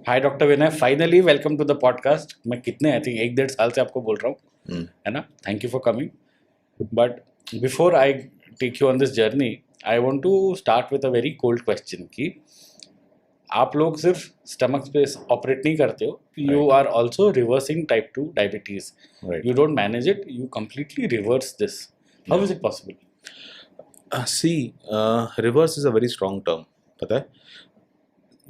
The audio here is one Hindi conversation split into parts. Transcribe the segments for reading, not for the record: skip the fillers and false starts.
Hi doctor Vinay, finally welcome to the podcast. मैं कितने आई थिंक 1-1.5 साल से आपको बोल रहा हूँ, है ना। Thank you for coming. But before I take you on this journey, I want to start with a very cold question कि आप लोग सिर्फ स्टमक पे ऑपरेट नहीं करते हो, you are also reversing type 2 diabetes. Right. You don't manage it, you completely reverse this. How is it possible? Reverse is a very strong term. पता है,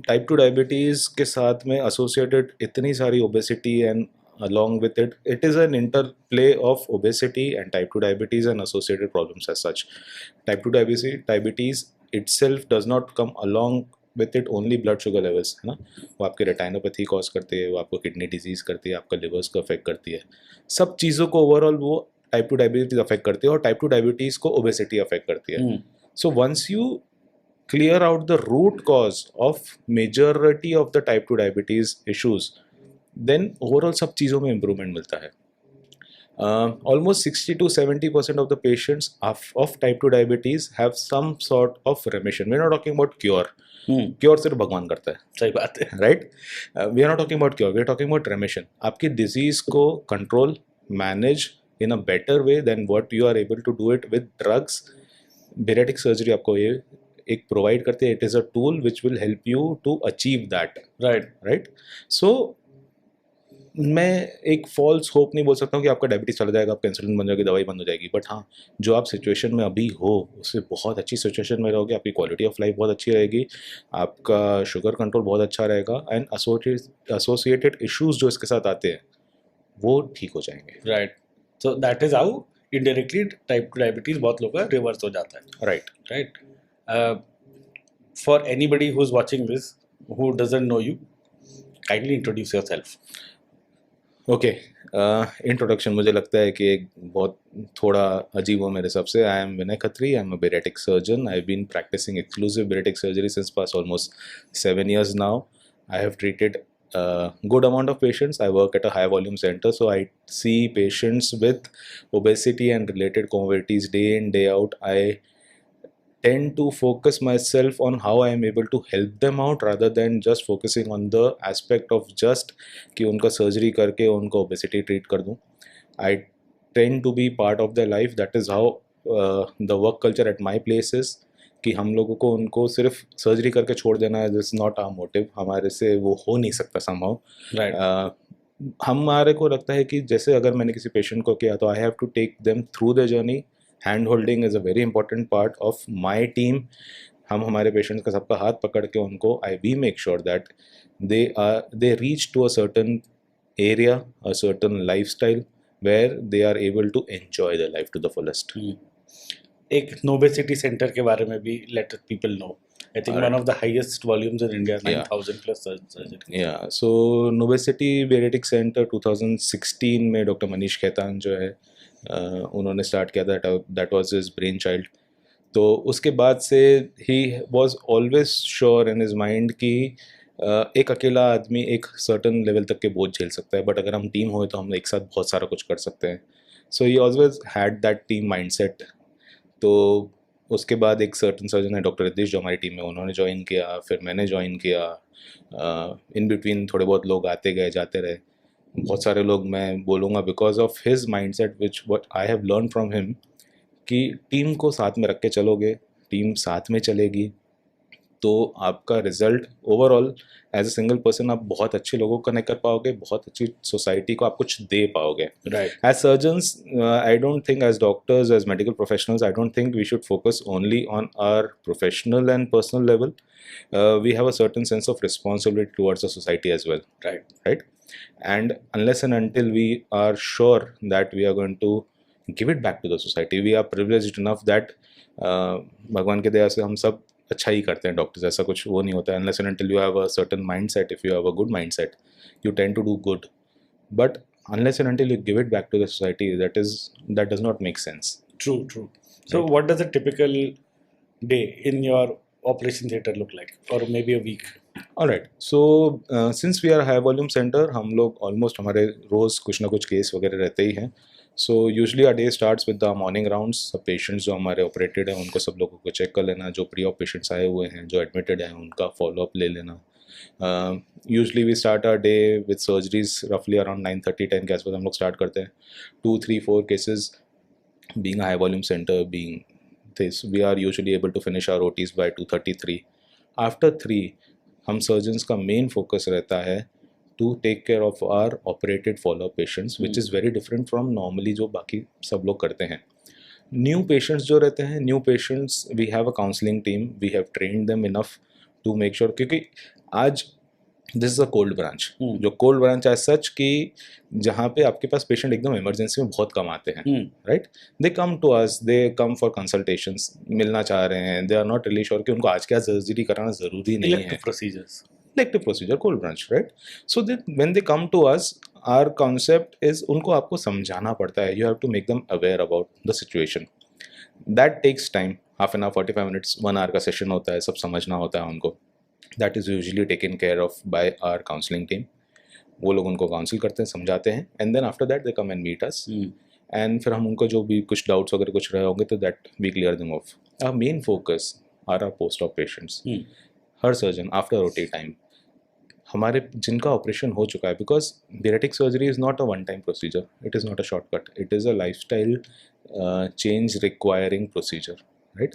टाइप 2 डायबिटीज़ के साथ में एसोसिएटेड इतनी सारी obesity and along with it is an interplay of obesity and type 2 diabetes and associated problems as such. Type 2 diabetes itself does not come along with it only blood sugar levels, है ना। वो आपके रेटाइनोपैथी कॉज करती है, वो आपको किडनी डिजीज़ करती है, आपका लिवर्स को अफेक्ट करती है। सब चीज़ों को ओवरऑल वो टाइप 2 डायबिटीज़ अफेक्ट करती है और टाइप 2 डायबिटीज़ को ओबेसिटी अफेक्ट करती है। So once you clear out the root cause of majority of the type 2 diabetes issues, then overall सब चीज़ों में improvement मिलता है। Almost 60 to 70% of the patients of type 2 diabetes have some sort of remission. We're not talking about cure. Cure सिर्फ भगवान करता है, सही बात है, right? We are not talking about cure, we are talking about remission. आपकी disease को control, manage in a better way than what you are able to do it with drugs. Bariatric surgery आपको ये एक प्रोवाइड करते हैं। It is a tool which will help you to achieve that. Right. So मैं एक फॉल्स होप नहीं बोल सकता हूँ कि आपका डायबिटीज़ चला जाएगा, आपका इंसुलिन बन जाएगी, दवाई बंद हो जाएगी। बट हाँ, जो आप सिचुएशन में अभी हो उससे बहुत अच्छी सिचुएशन में रहोगे, आपकी क्वालिटी ऑफ लाइफ बहुत अच्छी रहेगी, आपका शुगर कंट्रोल बहुत अच्छा रहेगा एंड एसोसिएटेड इश्यूज जो इसके साथ आते हैं वो ठीक हो जाएंगे। Right. So that is how indirectly type 2 diabetes बहुत लोगों का रिवर्स हो जाता है। Right. Right. For anybody who's watching this who doesn't know you, kindly introduce yourself. Okay, introduction मुझे लगता है कि एक बहुत थोड़ा अजीब हो मेरे हिसाब से। I am Vinay Khatri, I am a bariatric surgeon. I been practising exclusive bariatric surgery since past almost 7 years now. I have treated a good amount of patients. I work at a high volume center, so I see patients with obesity and related comorbidities day in, day out. I tend to focus myself on how I am able to help them out rather than just focusing on the aspect of just कि उनका सर्जरी करके उनको obesity treat कर दूँ. I tend to be part of their life. That is how the work culture at my place is. कि हम लोगों को उनको सिर्फ सर्जरी करके छोड़ देना है, दिस नॉट आवर मोटिव। हमारे से वो हो नहीं सकता somehow. हमारे को लगता है कि जैसे अगर मैंने किसी पेशेंट को किया तो I have to take them through the journey. Hand holding is a very important part of my team. हम हमारे पेशेंट्स का सबका हाथ पकड़ के उनको I we make sure that they reach to a certain area, a certain life style where they are able to enjoy the life to the fullest. एक नोबेसिटी सेंटर के बारे में भी let people know. I think one of the highest volumes in India, 9,000 plus surgery. Yeah, so Nobesity Bariatric Center 2016 में डॉक्टर मनीष खेतान जो है उन्होंने स्टार्ट किया था। That was his brain child. तो उसके बाद से he was always sure in his mind कि एक अकेला आदमी एक सर्टन लेवल तक के बोझ झेल सकता है, बट अगर हम टीम हो तो हम एक साथ बहुत सारा कुछ कर सकते हैं। So he always had that team mindset. तो उसके बाद एक सर्टन सर्जन है डॉक्टर रितेश जो हमारी टीम में, उन्होंने ज्वाइन किया, फिर मैंने ज्वाइन किया। इन बिटवीन थोड़े बहुत लोग आते गए जाते रहे। बहुत सारे लोग मैं बोलूँगा because of his mindset which what I have learn from him कि टीम को साथ में रख के चलोगे, टीम साथ में चलेगी तो आपका result overall as a single person आप बहुत अच्छे लोगों को कनेक्ट कर पाओगे, बहुत अच्छी सोसाइटी को आप कुछ दे पाओगे। As surgeons I don't think, as doctors, as medical professionals, I don't think we should focus only on our professional and personal level. We have a certain sense of responsibility towards the society as well. Right. And unless and until we are sure that we are going to give it back to the society, we are privileged enough that भगवान के दया से हम सब अच्छा ही करते हैं डॉक्टर्स, ऐसा कुछ वो नहीं होता है। unless and until you have a certain mindset, if you have a good mindset, you tend to do good. But unless and until you give it back to the society, that does not make sense. True. So Right. what does a typical day in your operation theater look like, or maybe a week? Alright, so since we are a high volume center, हम लोग almost हमारे रोज़ कुछ ना कुछ केस वगैरह रहते ही हैं. So usually our day starts with the morning rounds. सब पेशेंट्स जो हमारे ऑपरेटेड हैं उनको सब लोगों को चेक कर लेना, जो प्री ऑप पेशेंट्स आए हुए हैं, जो एडमिटेड हैं, उनका फॉलोअप ले लेना. Usually we start our day with surgeries रफली अराउंड 9:30-10 के आसपास हम लोग स्टार्ट करते हैं. 2-3-4 cases, being a high volume center, being this, we are usually able to finish our OTs by 2:33. After 3 हम सर्जन्स का मेन फोकस रहता है to take care of our operated follow patients, which is very different from normally जो बाकी सब लोग करते हैं. न्यू पेशेंट्स जो रहते हैं, new patients we have a counselling team, we have trained them enough to make sure, क्योंकि आज this is a cold branch. जो कोल्ड ब्रांच एज सच कि जहाँ पे आपके पास पेशेंट एकदम इमरजेंसी में बहुत कम आते हैं, right. They come to us, they come for consultations, मिलना चाह रहे हैं, they are not really sure कि उनको आज क्या सर्जरी कराना ज़रूरी नहीं है. Procedures, elective procedure, cold branch, right? So when they come to us, our concept is उनको आपको समझाना पड़ता है. You have to make them aware about the situation. That takes time. Half an hour, 45 minutes, 1 hour का session होता है, सब समझना होता है उनको. That is usually taken care of by our counseling team. वो लोग उनको काउंसिल करते हैं, समझाते हैं, and then after that they come and meet us. And फिर हम उनको जो भी कुछ डाउट्स वगैरह कुछ रहे होंगे तो that we clear them off. Our main focus are our post-op patients. Her surgeon after OT time हमारे जिनका ऑपरेशन हो चुका है, because bariatric surgery is not a one time procedure, it is not a shortcut, it is a lifestyle change requiring procedure, right.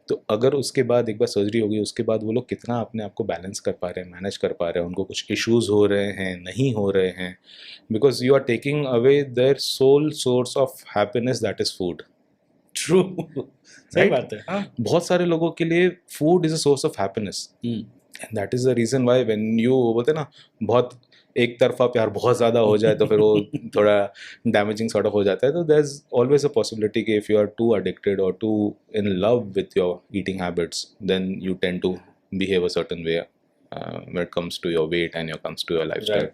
तो अगर उसके बाद एक बार सर्जरी हो गई, उसके बाद वो लोग कितना अपने आप को बैलेंस कर पा रहे हैं, मैनेज कर पा रहे हैं, उनको कुछ इश्यूज हो रहे हैं, नहीं हो रहे हैं, because you are taking away their sole source of happiness, that is food. True, सही बात है. हाँ, बहुत सारे लोगों के लिए food is a source of happiness. And that is the reason why when you बोलते ना बहुत एक तरफा प्यार बहुत ज़्यादा हो जाए तो फिर वो थोड़ा डैमेजिंग सॉर्ट ऑफ हो जाता है. तो there is always a possibility कि if you are too addicted or too in love with your eating habits, then you tend to behave a certain way when it comes to your weight and comes to your lifestyle.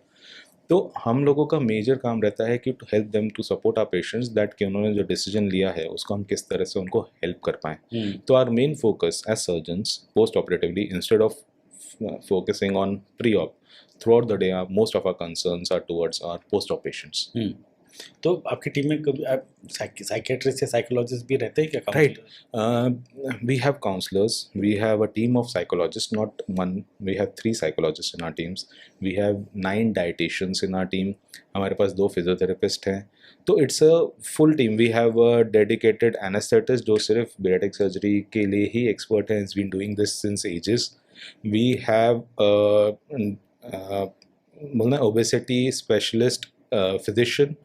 तो हम लोगों का मेजर काम रहता है कि to help them to support our patients, that कि उन्होंने जो डिसीजन लिया है उसको हम किस तरह से उनको हेल्प कर पाएँ. तो our main focus as surgeons post operatively, instead of focusing on pre-op, throughout the day most of our concerns are towards our post-op patients. तो आपकी टीम में कभी आप साइकेट्रिस्ट या साइकोलॉजिस्ट भी रहते हैं क्या? Right. We have counselors, we have a team of psychologists, not one, we have 3 psychologists in our teams, we have 9 dietitians in our team, हमारे पास 2 physiotherapists हैं. तो it's a full team. We have a dedicated anaesthetist जो सिर्फ बेरेटिक सर्जरी के लिए ही एक्सपर्ट है, is been doing this since ages. We have बोलना ओबेसिटी स्पेशलिस्ट फिजिशियन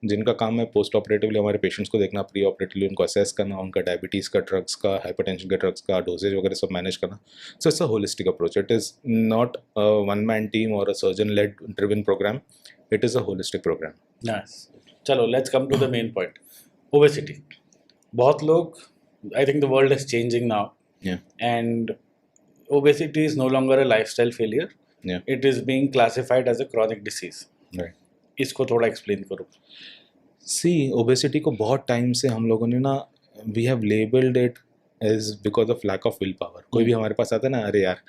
जिनका काम है पोस्ट ऑपरेटिवली हमारे पेशेंट्स को देखना, प्री ऑपरेटिवली उनको असेस करना, उनका डायबिटीज़ का, ड्रग्स का, हाइपरटेंशन के ड्रग्स का डोजेज वगैरह सब मैनेज करना. So it's a holistic approach. It is not a one man team or a surgeon led driven program. It is a holistic program. चलो let's come to the main point. Obesity. बहुत लोग, I think the world is changing now, and obesity is no longer a lifestyle failure. It is being classified as a chronic disease. Right. इसको थोड़ा एक्सप्लेन करो. See, obesity को बहुत टाइम से हम लोगों ने ना, we have labeled it as because of lack of willpower. कोई भी हमारे पास आता है ना, अरे यार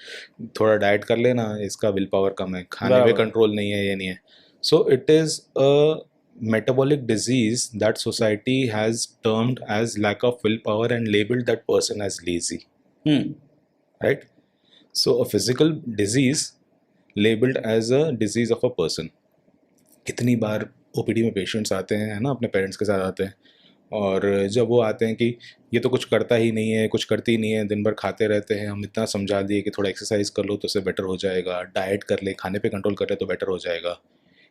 थोड़ा डाइट कर लेना, इसका विल पावर कम है, खाने में कंट्रोल नहीं है, ये नहीं है. So it is a metabolic disease that society has termed as lack of willpower and labeled that person as lazy. Right? So a physical disease labeled as a disease of a person. कितनी बार OPD में पेशेंट्स आते हैं, है ना, अपने पेरेंट्स के साथ आते हैं, और जब वो आते हैं कि ये तो कुछ करता ही नहीं है, कुछ करती ही नहीं है, दिन भर खाते रहते हैं, हम इतना समझा दिए कि थोड़ा एक्सरसाइज कर लो तो उससे बेटर हो जाएगा, डाइट कर ले, खाने पे कंट्रोल कर ले तो बेटर हो जाएगा.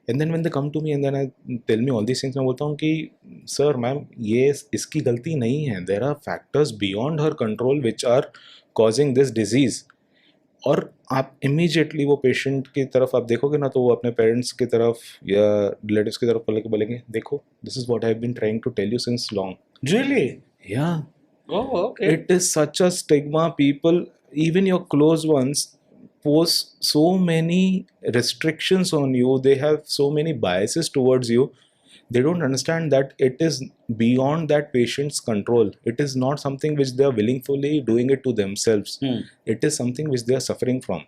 And then when they come to me and then I tell me all these things, मैं बोलता हूँ कि सर मैम ये इसकी गलती नहीं है, there are factors beyond her control which are causing this disease. और आप इमीडिएटली वो पेशेंट की तरफ आप देखोगे ना, तो वो अपने पेरेंट्स की तरफ या रिलेटिव्स की तरफ बोलेंगे, देखो this is what I have been trying to tell you since long. Really? Yeah. Oh, okay. It is such a stigma. People, even your close ones, post so many restrictions on you, they have so many biases towards you. They don't understand that it is beyond that patient's control. It is not something which they are willingly doing it to themselves. It is something which they are suffering from.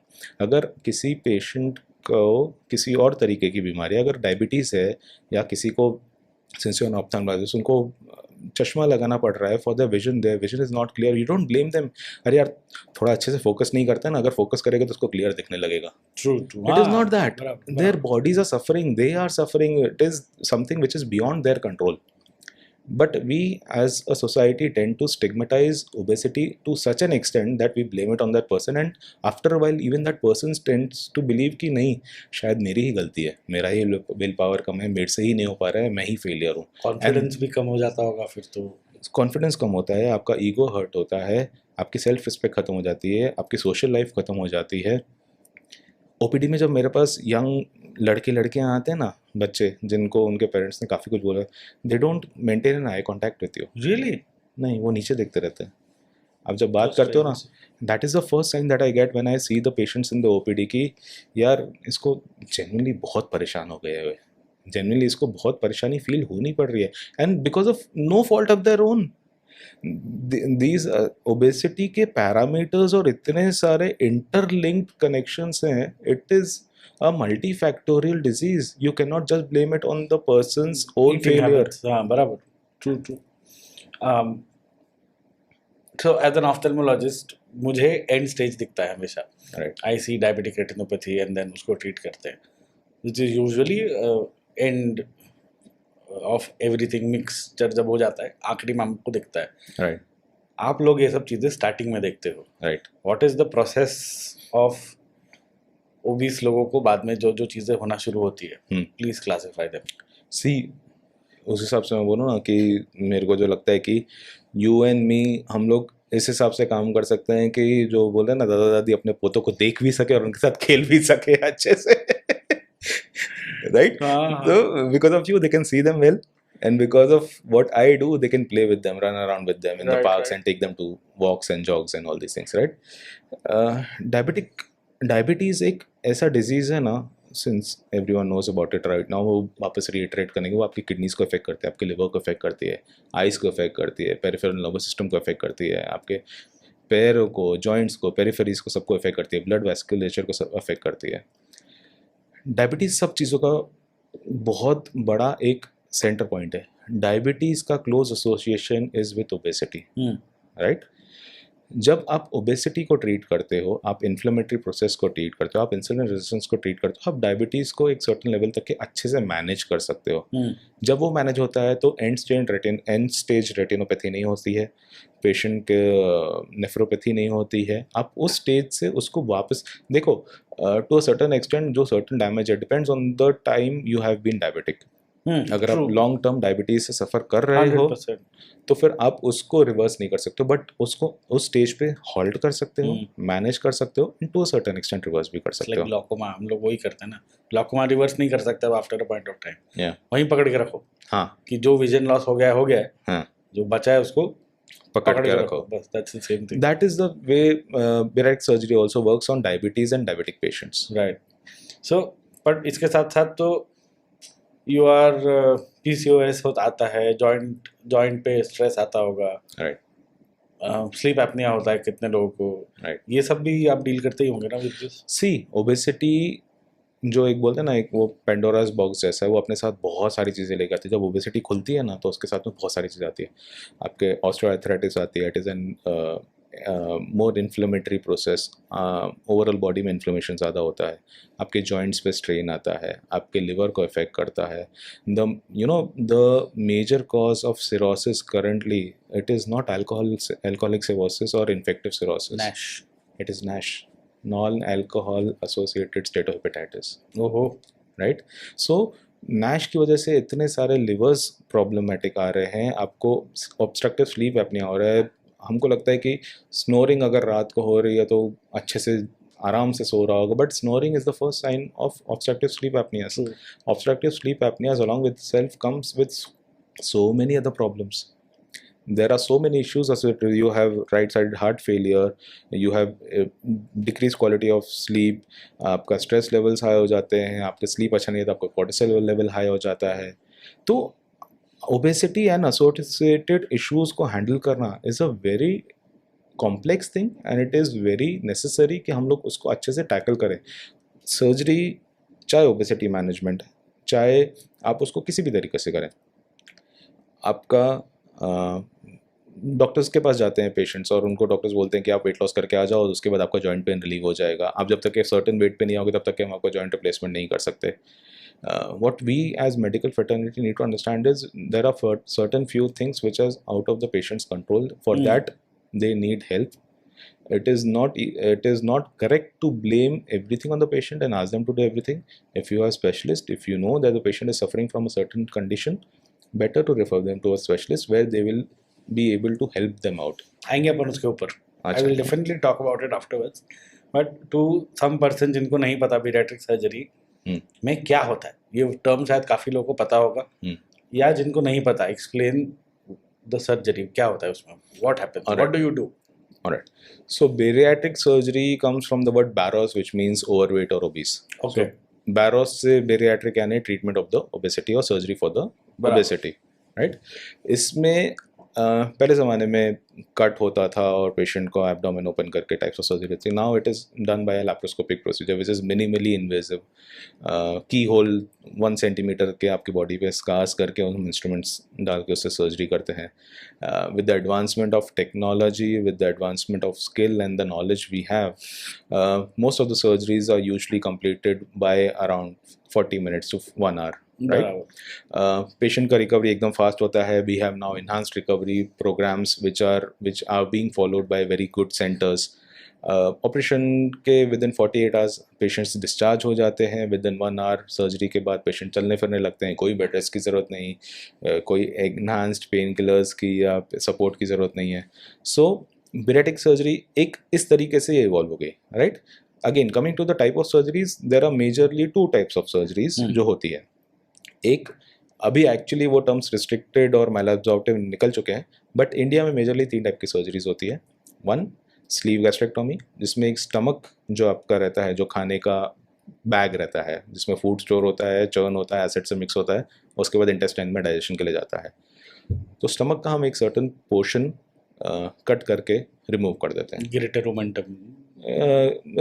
अगर किसी पेशेंट को किसी और तरीके की बीमारी, अगर डायबिटीज़ है या किसी को सिंस यू एन ऑप्थेल्मोलॉजिस्ट, उनको चश्मा लगाना पड़ रहा है for the vision, their vision is not clear, you don't blame them. अरे यार थोड़ा अच्छे से फोकस नहीं करते ना, अगर फोकस करेगा तो उसको क्लियर दिखने लगेगा। True true, it is not that, their bodies are suffering, they are suffering, it is something which is beyond their control. But we as a society tend to stigmatize obesity to such an extent that we blame it on that person, and after a while even that person tends to believe कि नहीं शायद मेरी ही गलती है, मेरा ही विल पावर कम है, मेरे से ही नहीं हो पा रहा है, मैं ही फेलियर हूँ। कॉन्फिडेंस भी कम हो जाता होगा फिर तो। कॉन्फिडेंस कम होता है, आपका ईगो हर्ट होता है, आपकी सेल्फ रिस्पेक्ट खत्म हो जाती है, आपकी सोशल लाइफ खत्म हो जाती है। ओपीडी में जब मेरे पास यंग लड़के लड़कियां आते हैं ना, बच्चे जिनको उनके पेरेंट्स ने काफ़ी कुछ बोला, they don't maintain an eye contact with you. Really? नहीं, वो नीचे देखते रहते हैं। आप जब बात करते हो ना, that is the first sign that I get when I see the patients in the OPD की यार इसको जेन्युइनली बहुत परेशान हो गए हुए, जेन्युइनली इसको बहुत परेशानी फील होनी पड़ रही है, and because of no fault of their own. These obesity के पैरामीटर्स और इतने सारे इंटरलिंक्ड कनेक्शंस हैं, it is a multifactorial disease, you cannot just blame it on the person's own failure. हाँ बराबर, true true. so as an ophthalmologist मुझे एंड स्टेज दिखता है हमेशा, Right. I see diabetic retinopathy and then उसको ट्रीट करते हैं, which is usually end of everything mixture जब हो जाता है, आखिरी में हमको दिखता है। Right. आप लोग ये सब चीज़ें स्टार्टिंग में देखते हो, Right. What is the process of obese लोगों को बाद में जो जो चीज़ें होना शुरू होती है, प्लीज क्लासिफाई देम। सी उस हिसाब से मैं बोलूँ ना कि मेरे को जो लगता है कि यू एंड मी, हम लोग इस हिसाब से काम कर सकते हैं कि जो बोलते हैं ना, दादा दादी अपने पोतों को देख भी सके और उनके साथ खेल भी सके अच्छे से। राइट? तो because of you they can see them well, and because of what I do they can play with them, run around with them in the parks and take them to walks and jogs and all these things, right? Diabetes एक ऐसा डिजीज़ है ना, since everyone knows about it right now, वो वापस रीइटरेट करेंगे, वो आपकी किडनीज को अफेक्ट करती है, आपके लिवर को अफेक्ट करती है, आइज़ को अफेक्ट करती है, पेरिफेरल नर्वस सिस्टम को अफेक्ट करती है, आपके पैरों को, जॉइंट्स को, पेरिफेरीज को, सबको अफेक्ट करती है, ब्लड वेस्कुलेचर को सब अफेक्ट करती है। डायबिटीज़ सब चीज़ों का बहुत बड़ा एक सेंटर पॉइंट है। डायबिटीज़ का close association is with obesity, right? जब आप ओबेसिटी को ट्रीट करते हो, आप इन्फ्लेमेटरी प्रोसेस को ट्रीट करते हो, आप इंसुलिन रेजिस्टेंस को ट्रीट करते हो, आप डायबिटीज़ को एक सर्टेन लेवल तक के अच्छे से मैनेज कर सकते हो। जब वो मैनेज होता है तो एंड स्टेज रेटिनोपैथी नहीं होती है, पेशेंट के नेफ्रोपैथी नहीं होती है। आप उस स्टेज से उसको वापस देखो, टू अ सर्टेन एक्सटेंट जो सर्टेन डैमेज है depends on the time you have been diabetic. अगर आप लॉन्ग टर्म डायबिटीज से सफ़र कर रहे हो तो फिर आप उसको रिवर्स नहीं कर सकते, बट उसको उस स्टेज पे हॉल्ट कर सकते हो, मैनेज कर सकते हो, to a certain extent reverse भी कर सकते हो। ग्लूकोमा हम लोग वही करते हैं ना, ग्लूकोमा रिवर्स नहीं कर सकते after a point of time, वहीं पकड़ के रखो। हाँ, कि जो विजन लॉस हो गया है, हाँ, जो बचा है उसको पकड़ के रखो। बस, that's the same thing. That is the way bariatric surgery also works on diabetes and diabetic patients, right? So but इसके साथ साथ तो यू आर पीसीओएस आता है, जॉइंट पे स्ट्रेस आता होगा, राइट? स्लीप एपनिया होता है कितने लोगों को, राइट? ये सब भी आप डील करते ही होंगे ना विद दिस। सी ओबेसिटी जो एक बोलते हैं ना, एक वो पेंडोरास बॉक्स जैसा है, वो अपने साथ बहुत सारी चीज़ें लेकर आती है। जब ओबेसिटी खुलती है ना तो उसके साथ में बहुत सारी चीज़ें आती है। आपके ऑस्टियोआर्थराइटिस आती है, it is an more inflammatory process, overall body में इन्फ्लेमेशन ज़्यादा होता है, आपके जॉइंट्स पे स्ट्रेन आता है, आपके लिवर को अफेक्ट करता है। The major cause of cirrhosis currently it is not alcoholic cirrhosis or infective cirrhosis. NASH. It is NASH, non-alcohol associated steatohepatitis. ओहो, राइट? सो NASH की वजह से इतने सारे लिवर्स प्रॉब्लमेटिक आ रहे हैं, आपको ऑब्स्ट्रक्टिव स्लीप एपनिया हो रहा है। हमको लगता है कि स्नोरिंग अगर रात को हो रही है तो अच्छे से आराम से सो रहा होगा, but snoring is the first sign of obstructive sleep apnoeas. Obstructive sleep apnoeas along with itself comes with so many other problems. There are so many issues associated. You have right-sided heart failure, you have decreased quality of sleep, आपका स्ट्रेस लेवल्स हाई हो जाते हैं, आपके स्लीप अच्छा नहीं है तो आपका कोर्टिसोल लेवल हाई हो जाता है। तो ओबेसिटी एंड एसोसिएटेड इश्यूज़ को हैंडल करना is a very complex thing and it is very necessary कि हम लोग उसको अच्छे से टैकल करें। सर्जरी, चाहे ओबेसिटी मैनेजमेंट, चाहे आप उसको किसी भी तरीके से करें, आपका डॉक्टर्स के पास जाते हैं पेशेंट्स और उनको डॉक्टर्स बोलते हैं कि आप वेट लॉस करके आ जाओ, उसके बाद आपका जॉइंट पेन रिलीव हो जाएगा। आप जब तक एक सर्टेन वेट पे नहीं आओगे तब तक कि हम आपको जॉइंट रिप्लेसमेंट नहीं कर सकते। What we as medical fraternity need to understand is there are certain few things which are out of the patient's control. For that they need help. It is not correct to blame everything on the patient and ask them to do everything. If you are a specialist, if you know that the patient is suffering from a certain condition, better to refer them to a specialist where they will be able to help them out. आएंगे अपन उसके ऊपर। आई अच्छा। Will definitely talk about it afterwards. But to some person जिनको नहीं पता पीडियाट्रिक सर्जरी में क्या होता है, ये टर्म शायद काफ़ी लोगों को पता होगा, या जिनको नहीं पता, एक्सप्लेन द सर्जरी क्या होता है उसमें, what happens, what do you do? Alright. So bariatric surgery comes from the word baros, which means overweight or obese. Okay. So baros से bariatric यानी treatment of the obesity or surgery for the obesity, right? इसमें पहले ज़माने में कट होता था और पेशेंट को एब्डोमेन ओपन करके टाइप्स ऑफ सर्जरी होती है। Now it is done by a laparoscopic procedure which is minimally invasive. की होल 1 सेंटीमीटर के आपकी बॉडी पे स्कार्स करके उन इंस्ट्रूमेंट्स डाल के उससे सर्जरी करते हैं। With the advancement of technology, with the advancement of skill and the knowledge we have, most of the surgeries are usually completed by around 40 minutes to 1 hour. Right? Patient का recovery एकदम fast होता है. We have now enhanced recovery programs which are being followed by very good centers. Operation के within 48 hours patients discharge हो जाते हैं. Within 1 hour surgery के बाद patient चलने फिरने लगते हैं. कोई bed rest की ज़रूरत नहीं, कोई enhanced pain killers की या support की ज़रूरत नहीं है. So bariatric surgery एक इस तरीके से ये evolve हो गई, right? Again, coming to the type of surgeries, there are majorly 2 types of surgeries जो होती है। एक अभी एक्चुअली वो टर्म्स रिस्ट्रिक्टेड और मैलअब्जॉर्प्टिव निकल चुके हैं, बट इंडिया में मेजरली 3 टाइप की सर्जरीज होती है। 1 स्लीव गैस्ट्रेक्टोमी, जिसमें एक स्टमक जो आपका रहता है, जो खाने का बैग रहता है, जिसमें फूड स्टोर होता है, चर्न होता है, एसिड से मिक्स होता है, उसके बाद इंटेस्टाइन में डाइजेशन के लिए जाता है। तो स्टमक का हम एक सर्टन पोर्शन कट करके रिमूव कर देते हैं। ग्रेटर ओमेंटम,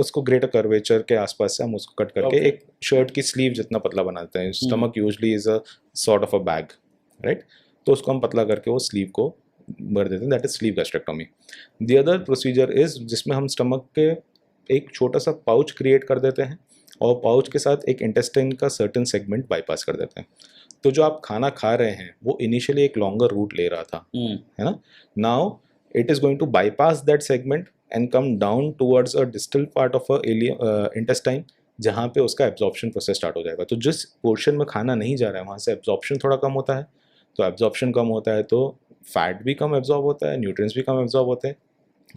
उसको ग्रेटर कर्वेचर के आसपास से हम उसको कट करके एक शर्ट की स्लीव जितना पतला बनाते हैं। Stomach usually is a sort of a bag, right? तो उसको हम पतला करके वो स्लीव को भर देते हैं, that is sleeve gastrectomy. The other procedure is जिसमें हम स्टमक के एक छोटा सा पाउच क्रिएट कर देते हैं और पाउच के साथ एक इंटेस्टाइन का सर्टेन सेगमेंट बाईपास कर देते हैं। तो जो आप खाना खा रहे हैं वो इनिशियली एक लॉन्गर रूट ले रहा था, है ना? Now it is going to bypass that segment and come down towards a distal part of a intestine, जहाँ पे उसका एब्जॉर्प्शन प्रोसेस स्टार्ट हो जाएगा। तो जिस पोर्शन में खाना नहीं जा रहा है वहाँ से एब्जॉर्प्शन थोड़ा कम होता है, तो एब्जॉर्प्शन कम होता है तो फैट भी कम एब्जॉर्ब होता है, न्यूट्रिएंट्स भी कम एब्जॉर्ब होते हैं,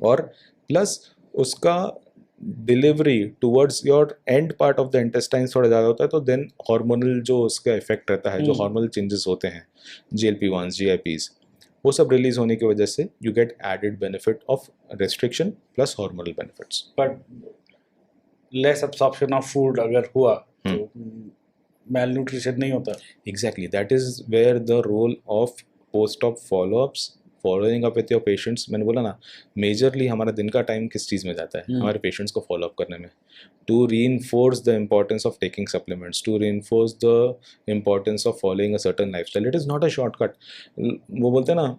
और प्लस उसका delivery towards your and part of the intestine थोड़ा ज़्यादा होता है। तो देन हार्मोनल जो उसका इफेक्ट रहता है, जो हार्मोनल चेंजेस होते हैं, GLP-1s, GIPs, वो सब रिलीज होने की वजह से you get added benefit of restriction plus hormonal benefits. But less absorption of food अगर हुआ तो मेल न्यूट्रिशन नहीं होता। Exactly, that is where the role of post op follow ups, following up with your patients. मैंने बोला ना, मेजरली हमारा दिन का टाइम किस चीज़ में जाता है? हमारे पेशेंट्स को फॉलोअप करने में, to reinforce the importance of taking supplements, to reinforce the importance of following a certain lifestyle. It is not a shortcut. वो बोलते हैं ना,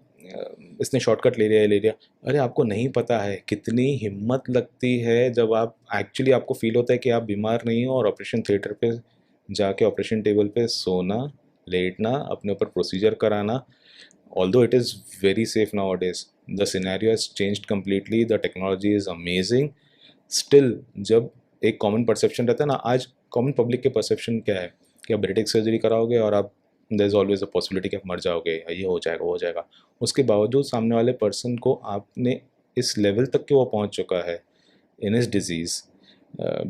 इसने शॉर्टकट ले लिया। अरे आपको नहीं पता है कितनी हिम्मत लगती है जब आप एक्चुअली आपको फील होता है कि आप बीमार नहीं हो और ऑपरेशन थिएटर पे जाके ऑपरेशन टेबल पे सोना, लेटना, अपने ऊपर प्रोसीजर कराना। Although it is very safe nowadays, the scenario has changed completely, the technology is amazing. Still, जब एक कॉमन परसेप्शन रहता है ना, आज कॉमन पब्लिक के परसेप्शन क्या है कि आप बेरेटिक सर्जरी कराओगे और आप there is always a possibility कि आप मर जाओगे, ये हो जाएगा वो हो जाएगा। उसके बावजूद सामने वाले पर्सन को आपने इस लेवल तक के वो पहुंच चुका है in his disease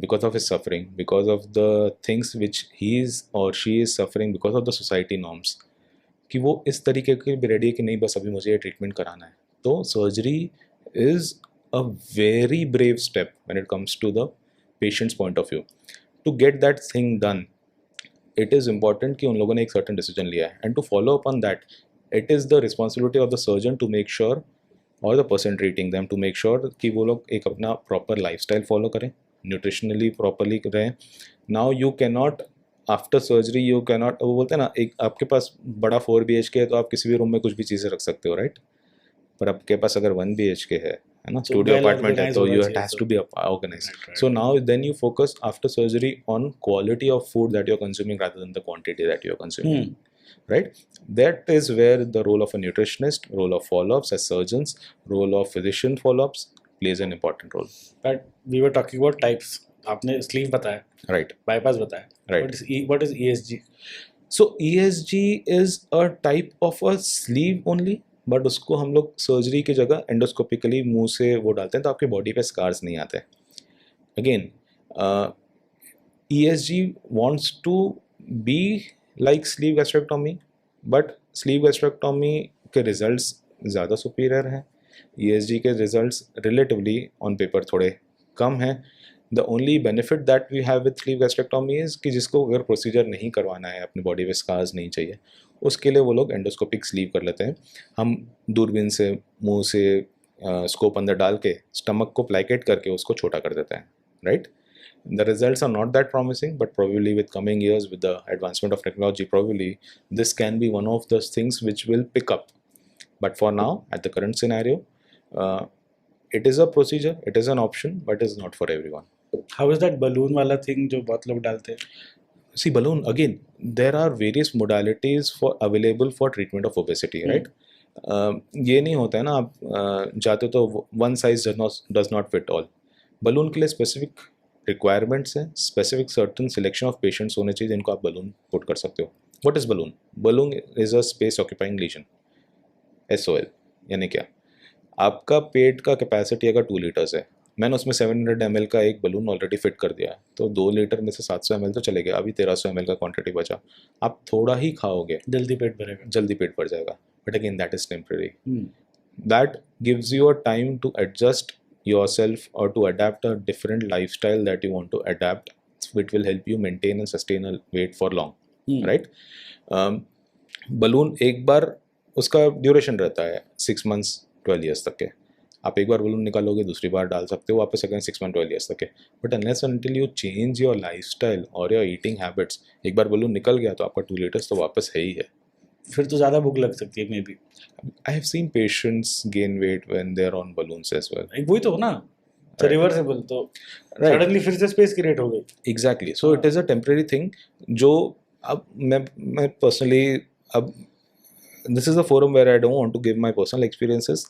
because of his suffering, because of the things which he is or she is suffering because of the society norms, कि वो इस तरीके के भी रेडी है कि नहीं बस अभी मुझे ये ट्रीटमेंट कराना है। तो surgery is a very brave step when it comes to the patient's point of view. To get that thing done, it is important कि उन लोगों ने एक सर्टन डिसीजन लिया है, and to follow up on that it is the responsibility of the surgeon to make sure, और the person treating them to make sure कि वो लोग एक अपना प्रॉपर लाइफस्टाइल फॉलो करें, न्यूट्रिशनली प्रॉपरली रहें। Now you can not after surgery you cannot, वो बोलते हैं ना, एक आपके पास बड़ा 4 BHK है तो आप किसी भी रूम में कुछ भी चीज़ें रख सकते हो, राइट? पर आपके पास अगर 1 BHK है ना, तो स्टूडियो well अपार्टमेंट है, organized तो होना यू चाहिए हैज सब। To be organise. Right, So right. now then you focus after surgery on quality of food that you're consuming rather than the quantity that you're consuming. Right? That is where the role of a nutritionist, role of follow-ups as surgeons, role of physician follow-ups plays an important role. But we were talking about types. आपने sleeve बताया, Right. bypass बताया. Right. What is ESG? So ESG is a type of a sleeve only, but उसको हम लोग सर्जरी की जगह एंडोस्कोपिकली मुंह से वो डालते हैं तो आपकी बॉडी पे स्कार्स नहीं आते. Again ESG wants to be like sleeve gastrectomy, but sleeve gastrectomy के रिजल्ट्स ज़्यादा सुपीरियर हैं. ESG के रिजल्ट्स रिलेटिवली ऑन पेपर थोड़े कम हैं. The only benefit that we have with sleeve gastrectomy is कि जिसको अगर प्रोसीजर नहीं करवाना है, अपनी बॉडी पे स्कार्स नहीं चाहिए, उसके लिए वो लोग एंडोस्कोपिक स्लीव कर लेते हैं. हम दूरबीन से मुंह से स्कोप अंदर डाल के स्टमक को प्लाइकेट करके उसको छोटा कर देते हैं, right? The results are not that promising, but probably with coming years, with the advancement of technology, probably this can be one of those things which will pick up. But for now, at the current scenario, it is a procedure, it is an option, but it is not for everyone. How is that balloon वाला thing जो बहुत लोग डालते हैं? See, balloon, again, there are various modalities available for treatment of obesity, right? ये नहीं होता है ना, आप जाते तो one size does not fit all. Balloon के लिए स्पेसिफिक रिक्वायरमेंट्स हैं, specific certain selection of patients होने चाहिए जिनको आप बलून पुट कर सकते हो. What is balloon? Balloon is a space occupying lesion, SOL. यानी क्या? आपका पेट का कैपेसिटी अगर 2 लीटर्स है, मैंने उसमें 700 ml का एक बलून ऑलरेडी फिट कर दिया है, तो 2 लीटर में से 700 ml तो चले गए, अभी 1300 ml का क्वांटिटी बचा. आप थोड़ा ही खाओगे, जल्दी पेट भरेगा. जल्दी पेट भर जाएगा, but again that is temporary. That gives you a time to adjust yourself or to adapt a different lifestyle that you want to adapt, which will help you maintain and sustain a weight for long. Right? Balloon एक बार उसका ड्यूरेशन रहता है 6 months 12 years तक के. आप एक बार बलून निकालोगे, दूसरी बार डाल सकते हो वापस, अगेन 6 months 12 years तक के. But unless until you change your lifestyle or your eating habits, एक बार बलून निकल गया तो आपका 2 liters तो वापस है ही है. फिर तो ज़्यादा भूख लग सकती है, may be. I have seen patients gain weight when they are on balloons as well. वही तो ना, रिवर्सेबल, तो सडनली फिर से स्पेस क्रिएट हो गई. Exactly. So it is a temporary thing. जो अब मैं personally, अब this is a forum where I don't want to give my personal experiences,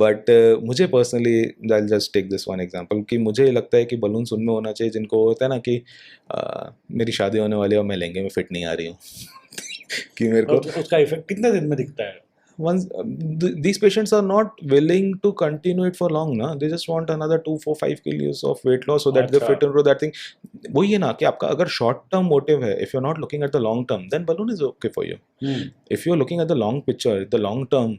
but मुझे personally, I'll just take this one example कि मुझे लगता है कि बलून्स उनमें होना चाहिए जिनको होता है ना कि मेरी शादी होने वाली है और मैं लहंगे में फिट नहीं आ रही हूँ कि मेरे को उसका इफेक्ट कितने दिन में दिखता है? Once these patients are not willing to continue it for long, na, they just want another 2 4 5 kilos of weight loss so that they fit into that thing. वही है ना कि आपका अगर short term motive है, if you're not looking at the long term, then balloon is okay for you. If you're looking at the long picture, the long term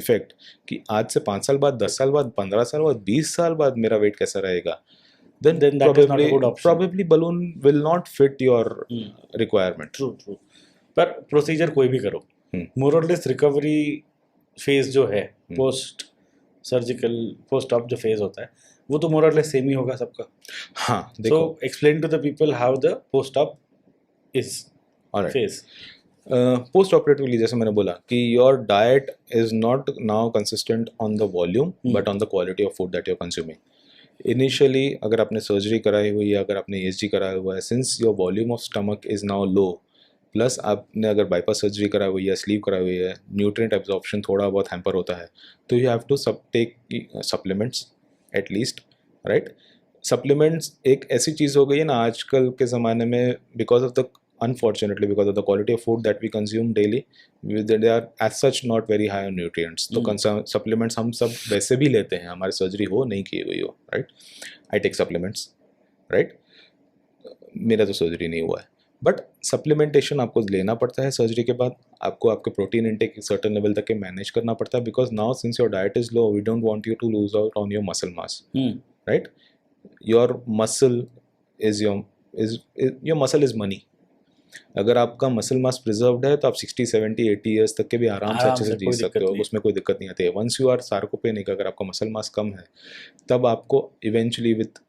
effect, कि आज से 5 साल बाद, 10 साल बाद, 15 साल बाद, 20 साल बाद मेरा weight कैसा रहेगा, then that is not a good option. Probably balloon will not fit your requirement. True. पर प्रोसीजर कोई भी करो, मोर और लेस रिकवरी फेज जो है, पोस्ट सर्जिकल पोस्ट ऑप जो फेज होता है, वो तो मोर और लेस सेम ही होगा सबका. हाँ, देखो. So explain to the people how the post op is phase. Post operatively जैसे मैंने बोला कि your diet is not now consistent on the volume but on the quality of food that you are consuming. Initially अगर आपने सर्जरी कराई हुई है, अगर आपने ESG कराया हुआ है, since your volume of stomach is now low, plus आपने अगर बाईपास सर्जरी कराई हुई है, स्लीव कराई हुई है, न्यूट्रिएंट एब्जॉर्प्शन थोड़ा बहुत हैम्पर होता है, तो you have to take supplements at least, right? Supplements एक ऐसी चीज़ हो गई है ना आजकल के ज़माने में, because of the unfortunately because of the quality of food that we consume daily, they are as such not very high on nutrients. तो सप्लीमेंट्स हम सब वैसे भी लेते हैं, हमारी सर्जरी हो नहीं की हुई हो, right? I take supplements, right? मेरा तो सर्जरी नहीं हुआ है, बट सप्लीमेंटेशन आपको लेना पड़ता है सर्जरी के बाद. आपको आपके प्रोटीन इंटेक एक सर्टन लेवल तक के मैनेज करना पड़ता है, because now since your diet is low, we don't want you to lose out on your muscle mass, right? Your muscle is your muscle is money. अगर आपका मसल मास प्रिजर्व्ड है तो आप 60 70 80 ईयर्स तक के भी आराम से अच्छे से जी सकते हो, उसमें कोई दिक्कत नहीं आती है. वंस यू आर सार्कोपेनिक, अगर आपका मसल मास कम है, तब आपको eventually with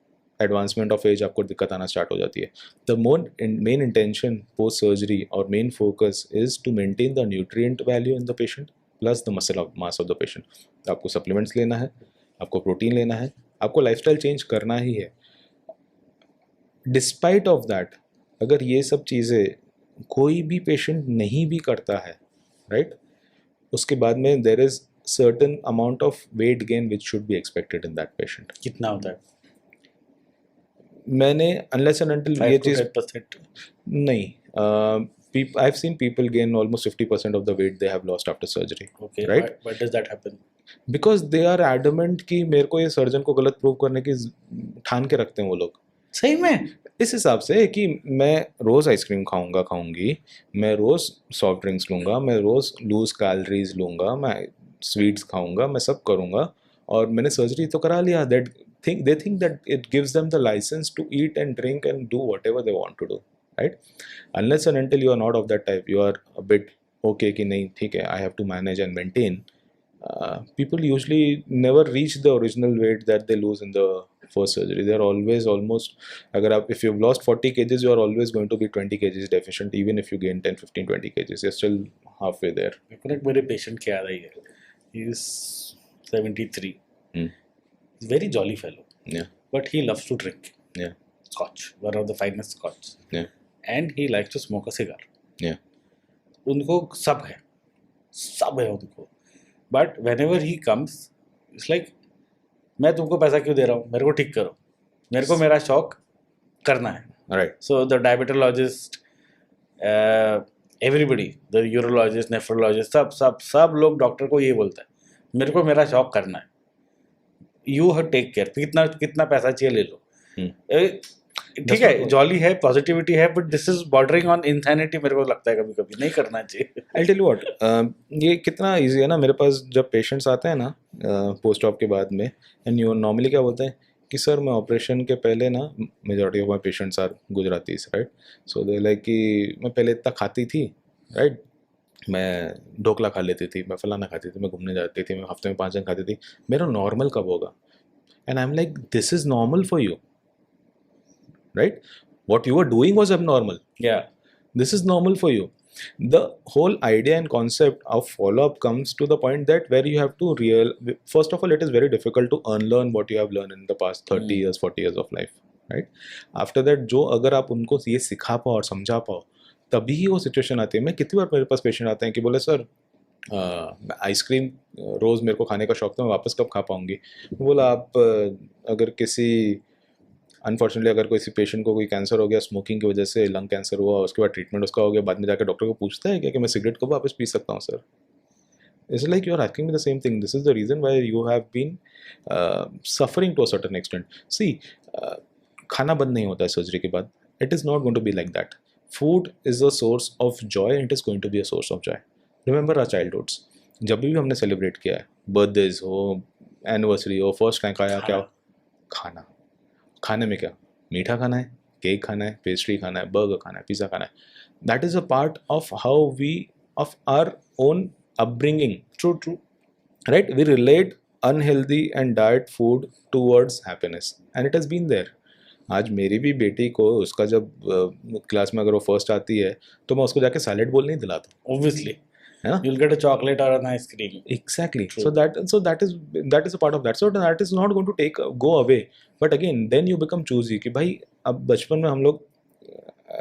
advancement of age आपको दिक्कत आना स्टार्ट हो जाती है. The main intention post surgery और main focus is to maintain the nutrient value in the patient plus the muscle mass of the patient. आपको सप्लीमेंट्स लेना है, आपको प्रोटीन लेना है, आपको लाइफस्टाइल चेंज करना ही है. डिस्पाइट ऑफ दैट, अगर ये सब चीज़ें कोई भी पेशेंट नहीं भी करता है, राइट, उसके बाद में there is certain amount of weight gain which should be expected in that patient. कितना होता है? मैंने अनलेस एंड अनटिल ये 5 to चीज़ 10%? नहीं, I've seen people gain almost 50% of the weight they have lost after surgery. Okay, right? why does that happen? Because they are adamant कि मेरे को ये सर्जन को गलत प्रूव करने की ठान के रखते हैं वो लोग. सही में? इस हिसाब से कि मैं रोज़ आइसक्रीम खाऊंगी, मैं रोज़ सॉफ्ट ड्रिंक्स लूँगा, मैं रोज़ लूज कैलोरीज लूँगा, मैं स्वीट्स खाऊंगा, मैं सब करूँगा और मैंने सर्जरी तो करा लिया. They think that it gives them the license to eat and drink and do whatever they want to do, right? Unless and until you are not of that type, you are a bit okay कि नहीं ठीक है, I have to manage and maintain. People usually never reach the original weight that they lose in the first surgery. They are always almost, if you've lost 40 kgs, you are always going to be 20 kgs deficient. Even if you gain 10, 15, 20 kgs, you're still halfway there. मेरे पेशेंट की याद आई है. He is 73. He's a very jolly fellow. Yeah. But he loves to drink. Yeah. Scotch, one of the finest Scotch. Yeah. And he likes to smoke a cigar. Yeah. उनको सब है उनको. But whenever he comes, it's like, मैं तुमको पैसा क्यों दे रहा हूँ, मेरे को ठीक करो, मेरे को मेरा शौक करना है. Right. So the diabetologist, everybody, the urologist, nephrologist, सब लोग डॉक्टर को ये बोलता है, मेरे को मेरा शौक करना है. You take care. कितना पैसा चाहिए ले लो. ठीक है, जॉली है, पॉजिटिविटी है, but this is bordering on insanity. मेरे को लगता है कभी कभी नहीं करना चाहिए. आई टेल यू व्हाट, ये कितना इजी है ना. मेरे पास जब पेशेंट्स आते हैं ना पोस्ट ऑप के बाद में, एंड यू नॉर्मली क्या बोलते हैं कि सर मैं ऑपरेशन के पहले ना, majority of my patients are Gujaratis, right, so they like कि मैं पहले इतना खाती थी, राइट, मैं ढोकला खा लेती थी, मैं फलाना खाती थी, मैं घूमने जाती थी, मैं हफ्ते में 5 दिन खाती थी, मेरा नॉर्मल कब होगा? And I am like this is normal for you, right? What you were doing was abnormal. Yeah. This is normal for you. The whole idea and concept of follow-up comes to the point that where you have to first of all, it is very difficult to unlearn what you have learned in the past 30 years, 40 years of life, right? After that, जो अगर आप उनको ये सिखा पाओ और समझा पाओ, तभी ही वो सिचुएशन आती है. मैं कितनी बार मेरे पास पेशेंट आते हैं कि बोले सर आइसक्रीम रोज़ मेरे को खाने का शौक था, मैं वापस कब खा पाऊँगी? बोला आप अगर किसी अनफॉर्चुनेटली अगर किसी पेशेंट को कोई कैंसर हो गया, स्मोकिंग की वजह से लंग कैंसर हुआ, उसके बाद ट्रीटमेंट उसका हो गया, बाद में जाकर डॉक्टर को पूछता है कि मैं सिगरेट कब वापस पी सकता हूँ sir? It's like you are asking me the same thing. This is the reason why you have been suffering to a certain extent. See, खाना बंद नहीं होता है सर्जरी के बाद. It is not going to be like that. Food is a source of joy and it is going to be a source of joy. Remember our childhoods, जब भी हमने सेलिब्रेट किया है, बर्थडेज हो, एनिवर्सरी हो, फर्स्ट टाइम खाया क्या? खाना. खाने में क्या? मीठा खाना है, केक खाना है, पेस्ट्री खाना है, बर्गर खाना है, पिज़्ज़ा खाना है. That is a part of how we, of our own upbringing. True, right. We relate unhealthy and diet food towards happiness and it has been there. आज मेरी भी बेटी को, उसका जब क्लास में अगर वो फर्स्ट आती है तो मैं उसको जाके सैलेड बोल नहीं दिलाता. Obviously. Yeah? You'll get a chocolate or an ice cream. Exactly. True. So that is a part of that. So that is not going to go away. But again, then you become choosy कि भाई अब बचपन में हम लोग,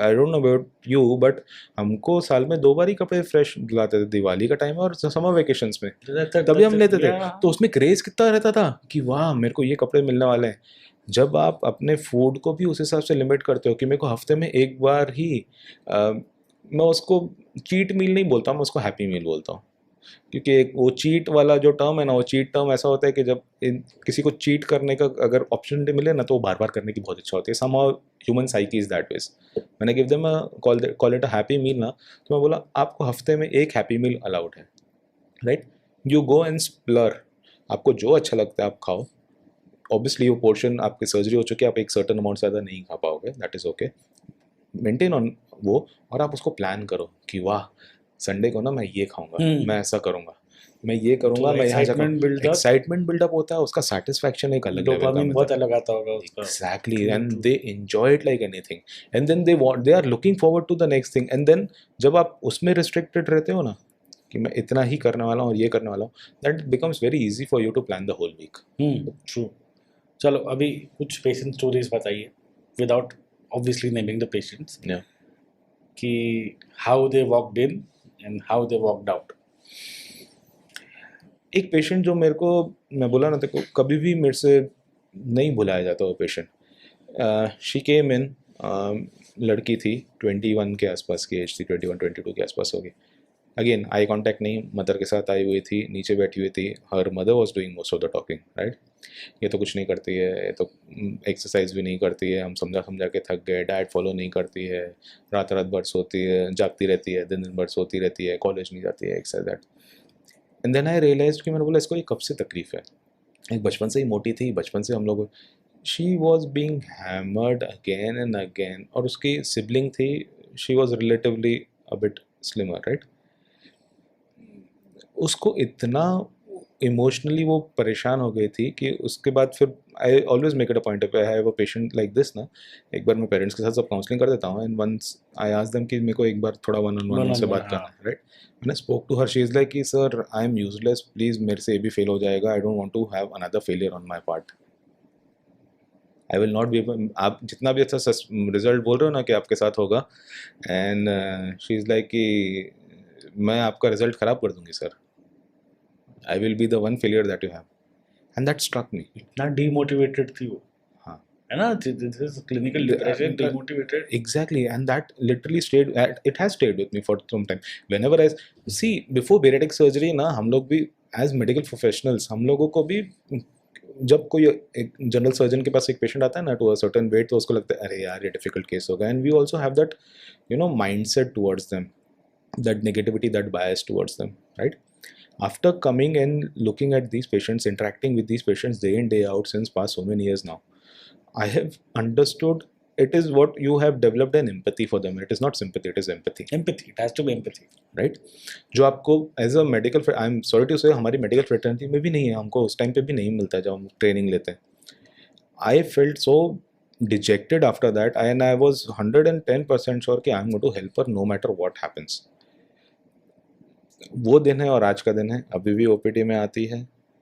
I don't know about you, but हमको साल में 2 बार ही कपड़े फ्रेश दिलाते थे, दिवाली का टाइम और समर वेकेशंस में, तभी हम लेते थे. तो उसमें क्रेज कितना रहता था कि वाह मेरे को ये कपड़े मिलने वाले हैं. जब आप अपने फूड को भी उस हिसाब से लिमिट करते हो कि मेरे को हफ्ते में एक बार ही, मैं उसको चीट मील नहीं बोलता, मैं उसको हैप्पी मील बोलता हूँ. क्योंकि एक वो चीट वाला जो टर्म है ना, वो चीट टर्म ऐसा होता है कि जब किसी को चीट करने का अगर अपॉर्चुनिटी मिले ना, तो वो बार बार करने की बहुत इच्छा होती है. Somehow human psyche is that ways. मैंने give them call it a happy meal ना, तो मैं बोला आपको हफ्ते में एक हैप्पी मील अलाउड है, right. You go and splurge, आपको जो अच्छा लगता है आप खाओ. ऑब्वियसली वो पोर्शन, आपकी सर्जरी हो चुकी है, आप एक सर्टन अमाउंट से ज़्यादा नहीं खा पाओगे, that is okay. Maintain on वो, और आप उसको प्लान करो कि वाह संडे को ना मैं ये खाऊंगा, मैं ऐसा करूंगा. मैं ये करूंगा, तो मैं यहाँ excitement build up, excitement build up होता है, उसका सेटिस्फैक्शन एक अलग लेवल का डोपामिन बहुत मिलता है। अलग आता होगा उसका। Exactly, True, and true. they enjoy it like anything, and then they are looking forward to the next thing, and then जब आप उसमें restricted रहते हो ना कि मैं इतना ही करने वाला हूँ और ये करने वाला हूँ, that becomes very easy for you to plan the whole week. True. चलो अभी कुछ पेशेंट स्टोरीज बताइए without obviously naming the patients, Yeah. कि how they walked in and how they walked out. एक पेशेंट जो मेरे को, मैं बोला ना तेरे को, कभी भी मेरे से नहीं भुलाया जाता वो पेशेंट। शी केम इन, लड़की थी, 21 के आसपास की एज थी, 21-22 के आसपास होगी। अगेन आई कांटेक्ट नहीं, मदर के साथ आई हुई थी, नीचे बैठी हुई थी, her mother was doing most of the talking, right. ये तो कुछ नहीं करती है, ये तो एक्सरसाइज भी नहीं करती है, हम समझा समझा के थक गए, डाइट फॉलो नहीं करती है, रात रात भर सोती है, जागती रहती है, दिन दिन भर सोती रहती है, कॉलेज नहीं जाती है, exercise that. And then I realise कि मैंने बोला इसको ये कब से तकलीफ है, एक बचपन से ही मोटी थी, बचपन से हम लोग, she was being hammered again and again, और उसकी सिबलिंग थी, she was relatively a bit slimmer, right. उसको इतना इमोशनली वो परेशान हो गई थी कि उसके बाद फिर I always make it a point, I have a patient like this ना, एक बार मैं पेरेंट्स के साथ सब काउंसलिंग कर देता हूँ, and once I ask them कि मेरे को एक बार थोड़ा वन ऑन वन से बात करना है, राइट। मैंने spoke to her, she is like कि sir I am useless, please मेरे से ये भी फेल हो जाएगा, I don't want to have another failure on my part, I will not be, आप जितना भी अच्छा रिजल्ट बोल रहे हो ना कि आपके साथ होगा, एंड शी इज़ लाइक कि मैं आपका रिजल्ट ख़राब कर दूंगी sir, I will be the one failure that you have, and that struck me. इतना डीमोटिवेटेड थी वो, हाँ, है ना, this is clinical depression, demotivated. exactly, and that literally stayed. It has stayed with me for some time. Whenever I see before bariatric surgery ना, हम लोग भी as medical professionals, हम लोगों को भी जब कोई एक जनरल सर्जन के पास एक पेशेंट आता है ना टू अ सर्टेन वेट, तो उसको लगता है अरे यार ये डिफिकल्ट केस होगा, and we also have that mindset towards them, that negativity, that bias towards them, right? After coming and looking at these patients, interacting with these patients day in day out since past so many years now, I have understood it is what you have developed an empathy for them. It is not sympathy, it is empathy. Empathy, it has to be empathy, right. जो आपको as a medical, I am sorry to say, हमारी मेडिकल फ्रेटर्निटी में भी नहीं है, हमको उस टाइम पे भी नहीं मिलता जब हम ट्रेनिंग लेते हैं। I felt so dejected after that, and I was 110% sure कि I am going to help her no matter what happens. वो दिन है और आज का दिन है, अभी भी ओपीडी में आती है,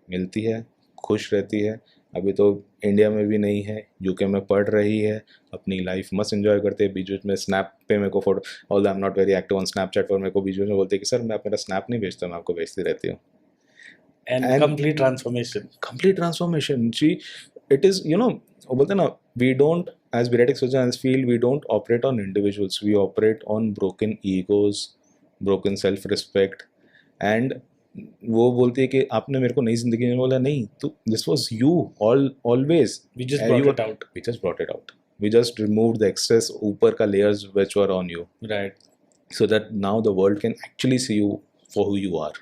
मिलती है, खुश रहती है, अभी तो इंडिया में भी नहीं है, यूके में पढ़ रही है, अपनी लाइफ मस्त एंजॉय करते हैं। बीच बीच में स्नैप पे मेरे को photo, although I am not very active on Snapchat, पर मेरे को बीच बीच में बोलते हैं कि सर मैं मेरा स्नैप नहीं भेजता, मैं आपको भेजती रहती हूँ। And complete transformation she, it is वो बोलते हैं ना, we don't as bariatric surgeons feel, we don't operate on individuals, we operate on broken egos, broken self respect, and वो बोलती है कि आपने मेरे को नई जिंदगी में बोला, नहीं तो this was you always, we just brought it out, we just brought it out, we just remove the excess ऊपर का layers which were on you, right, so that now the world can actually see you for who you are.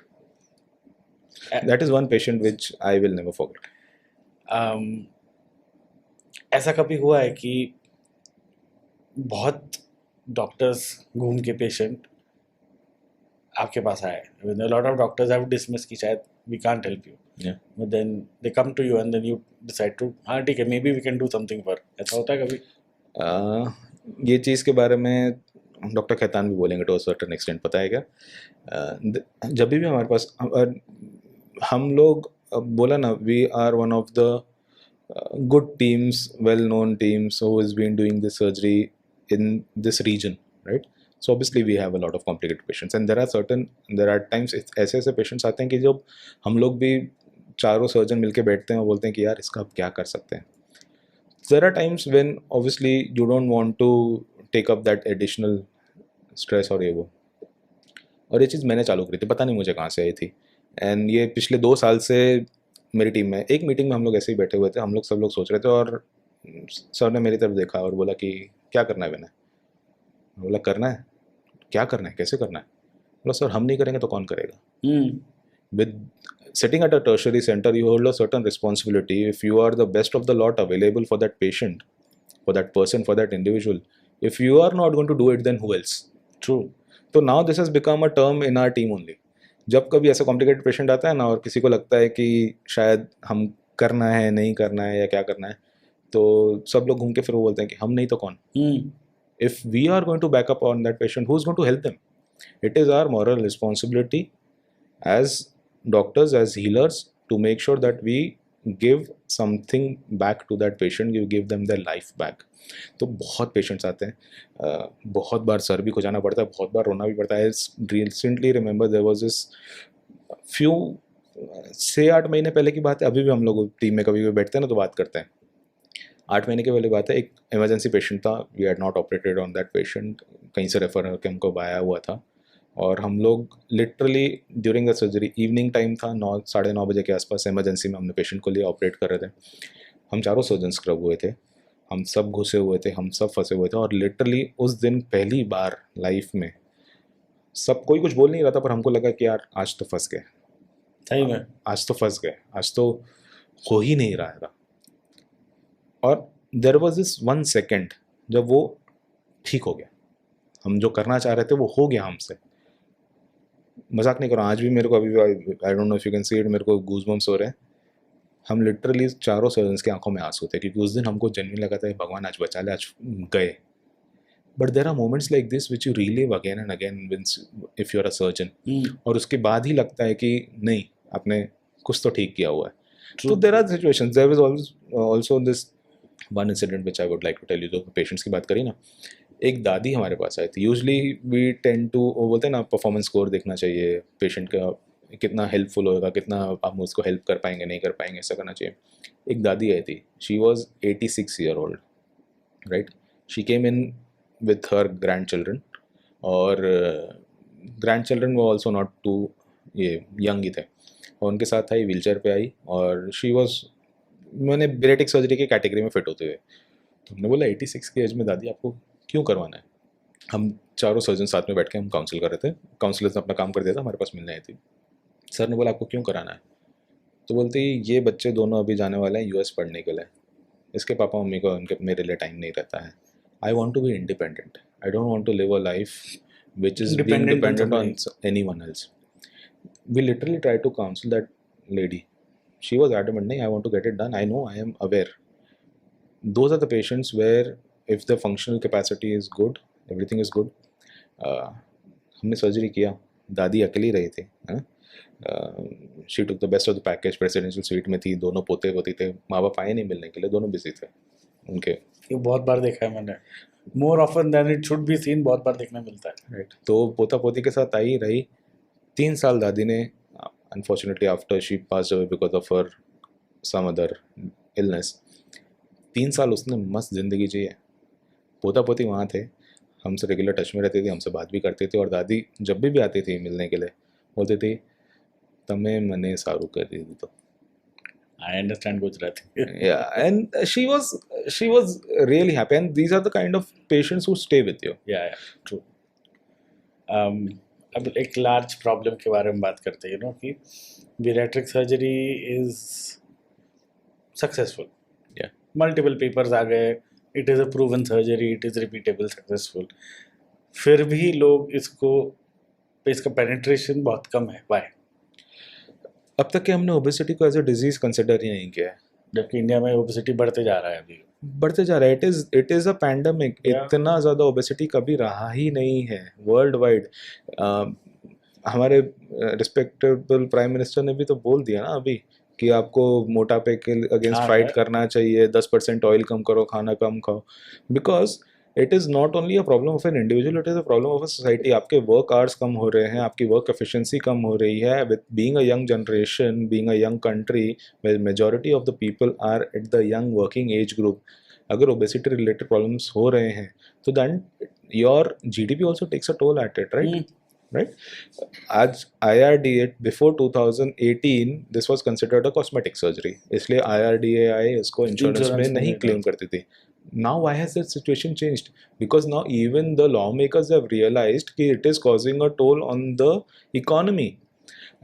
That is one patient which I will never forget. ऐसा कभी हुआ है कि बहुत डॉक्टर्स घूम के पेशेंट आपके पास आए, lot of doctors have dismiss कि शायद we can't help you, but then they come to you and then you decide to, हाँ ठीक है, maybe we can do something for, ऐसा होता है कभी? ये चीज़ के बारे में डॉक्टर खैतान भी बोलेंगे टू अ सर्टेन एक्सटेंट, पता है क्या, जब भी हमारे पास हम लोग बोला ना, we are one of the good teams, well-known teams who has been doing this surgery in this region, right? So obviously we have a lot of complicated patients, and there are times ऐसे patients आते हैं कि जब हम लोग भी चारों सर्जन मिलके बैठते हैं और बोलते हैं कि यार इसका आप क्या कर सकते हैं। There are times when obviously you don't want to take up that additional stress और ये वो, और ये चीज़ मैंने चालू करी थी, पता नहीं मुझे कहाँ से आई थी, एंड ये पिछले 2 साल से मेरी टीम में, एक मीटिंग में हम लोग ऐसे ही बैठे हुए थे, हम लोग सब लोग सोच रहे थे, और सर ने मेरी तरफ देखा और बोला कि क्या करना है मैंने बोला करना है, क्या करना है, कैसे करना है, बोला सर हम नहीं करेंगे तो कौन करेगा। With sitting at a tertiary center, you hold a certain responsibility. If you are the best of the lot available for that patient, for that person, for that individual, if you are not going to do it, then who else? True. So now this has become a term in our team only. जब कभी ऐसा कॉम्प्लिकेटेड पेशेंट आता है ना और किसी को लगता है कि शायद हम करना है नहीं करना है या क्या करना है, तो सब लोग घूम के फिर वो बोलते हैं कि हम नहीं तो कौन. If we are going to back up on that patient, who's going to help them? It is our moral responsibility as doctors, as healers, to make sure that we give something back to that patient, you give them their life back. तो बहुत पेशेंट्स आते हैं, बहुत बार सर भी खुजाना पड़ता है, बहुत बार रोना भी पड़ता है. Recently remember there was this few 6-8 महीने पहले की बात है, अभी भी हम लोग टीम में कभी भी बैठते हैं ना तो बात करते हैं. 8 महीने के पहले बात है, एक इमरजेंसी पेशेंट था, we had not operated on that patient, कहीं से रेफर करके हमको आया हुआ था. और हम लोग literally during the surgery, evening time था, 9 साढ़े 9 बजे के आसपास इमरजेंसी में हमने पेशेंट को लिए ऑपरेट कर रहे थे. हम चारों सर्जन स्क्रब हुए थे, हम सब घुसे हुए थे, हम सब फंसे हुए थे. और लिटरली उस दिन पहली बार लाइफ में सब कोई कुछ बोल नहीं रहा था, पर हमको लगा कि यार आज तो फंस गए, सही में आज तो फंस गए, आज तो हो ही नहीं रहा था. और देर वॉज दिस 1 सेकेंड जब वो ठीक हो गया, हम जो करना चाह रहे थे वो हो गया हमसे. मजाक नहीं कर रहा, आज भी मेरे को अभी, I don't know if you can see it, मेरे को गूज़बम्प्स हो रहे हैं. हम लिटरली चारों सर्जन्स की आंखों में आंसू थे, क्योंकि उस दिन हमको जेन्युइन लगा था भगवान आज बचा ले, आज गए. But there are moments like this which you relive again and again if you are a surgeon. और उसके बाद ही लगता है कि नहीं, आपने कुछ तो ठीक किया हुआ है. तो there are situations, there was also this one incident which I would like to tell you. जो पेशेंट्स की बात करी ना, एक दादी हमारे पास आई थी. यूजली वी टेंड टू, वो बोलते हैं ना परफॉर्मेंस स्कोर देखना चाहिए पेशेंट का, कितना हेल्पफुल होगा, कितना हम उसको हेल्प कर पाएंगे नहीं कर पाएंगे, ऐसा करना चाहिए. एक दादी आई थी, she was 86 year old, right. She came in with her grand children, और ग्रैंड चिल्ड्रन वो ऑल्सो नॉट टू ये यंग ही थे, और उनके साथ आई, व्हील चेयर पर आई. और शी वॉज, मैंने बेरेटिक सर्जरी की कैटेगरी में फिट होते हुए, तो हमने बोला 86 की एज में दादी आपको क्यों करवाना है. हम चारों सर्जन साथ में बैठ के हम काउंसिल कर रहे थे, काउंसलर्स ने अपना काम कर दिया था, हमारे पास मिलने आई थी. सर ने बोला आपको क्यों कराना है, तो बोलती ये बच्चे दोनों अभी जाने वाले हैं यूएस पढ़ने के लिए, इसके पापा मम्मी को उनके मेरे लिए टाइम नहीं रहता है. I want to be independent, I don't want to live a life which is being dependent on any one else. We literally try to counsel that lady. She was adamant, nahi, I want to get it done. I know, I am aware. Those are the patients where if the functional capacity is good, everything is good. हमने सर्जरी किया, दादी अकेली रही थी, है ना. She took the best of the package, presidential suite में थी, दोनों पोते पोती थे, माँ बाप आए नहीं मिलने के लिए, दोनों बिजी थे उनके. ये बहुत बार देखा है मैंने, more often than it should be seen, बहुत बार देखने मिलता है. राइट. तो पोता पोती के साथ आई रही 3 साल. दादी ने unfortunately after she passed away because of her some other illness, 3 साल उसने मस्त ज़िंदगी जी है. पोता पोती वहाँ थे, हमसे रेगुलर टच में रहती थी, हमसे बात भी करते थे. और दादी जब भी आती थी मिलने के लिए बोलती थी तमें मने सारू कर दी तो. I understand Gujarati. Yeah, and she was really happy, and these are the kind of patients who stay with you. Yeah, true. अब एक लार्ज प्रॉब्लम के बारे में बात करते हैं, कि bariatric surgery is successful. Multiple papers आ गए, it is a proven surgery, it is repeatable, successful. फिर भी लोग इसका पेनिट्रेशन बहुत कम है. वाई? अब तक के हमने ओबेसिटी को एज अ डिजीज कंसिडर ही नहीं किया है, जबकि इंडिया में ओबेसिटी बढ़ते जा रहा है, अभी बढ़ते जा रहा है. It is a pandemic. इतना ज़्यादा ओबेसिटी कभी रहा ही नहीं है वर्ल्ड वाइड. हमारे रिस्पेक्टेबल प्राइम मिनिस्टर ने भी तो बोल दिया ना अभी कि आपको मोटापे के अगेंस्ट फाइट करना चाहिए, 10% ऑयल कम करो, खाना कम खाओ. Because it is not only a problem of an individual, it is a problem of a society. आपके वर्क आवर्स कम हो रहे हैं, आपकी वर्क एफिशिएंसी कम हो रही है. With being a young generation, being a young country, majority of the people are at the young working age group. अगर ओबेसिटी रिलेटेड प्रॉब्लम्स हो रहे हैं तो than your GDP also takes a toll at it, right. Right? आज IRDA before 2018 this was considered a cosmetic surgery, इसलिए IRDA आए इसको इंश्योरेंस में नहीं क्लेम करती थी. Now why has that situation changed? Because now even the lawmakers have realized कि it is causing a toll on the economy.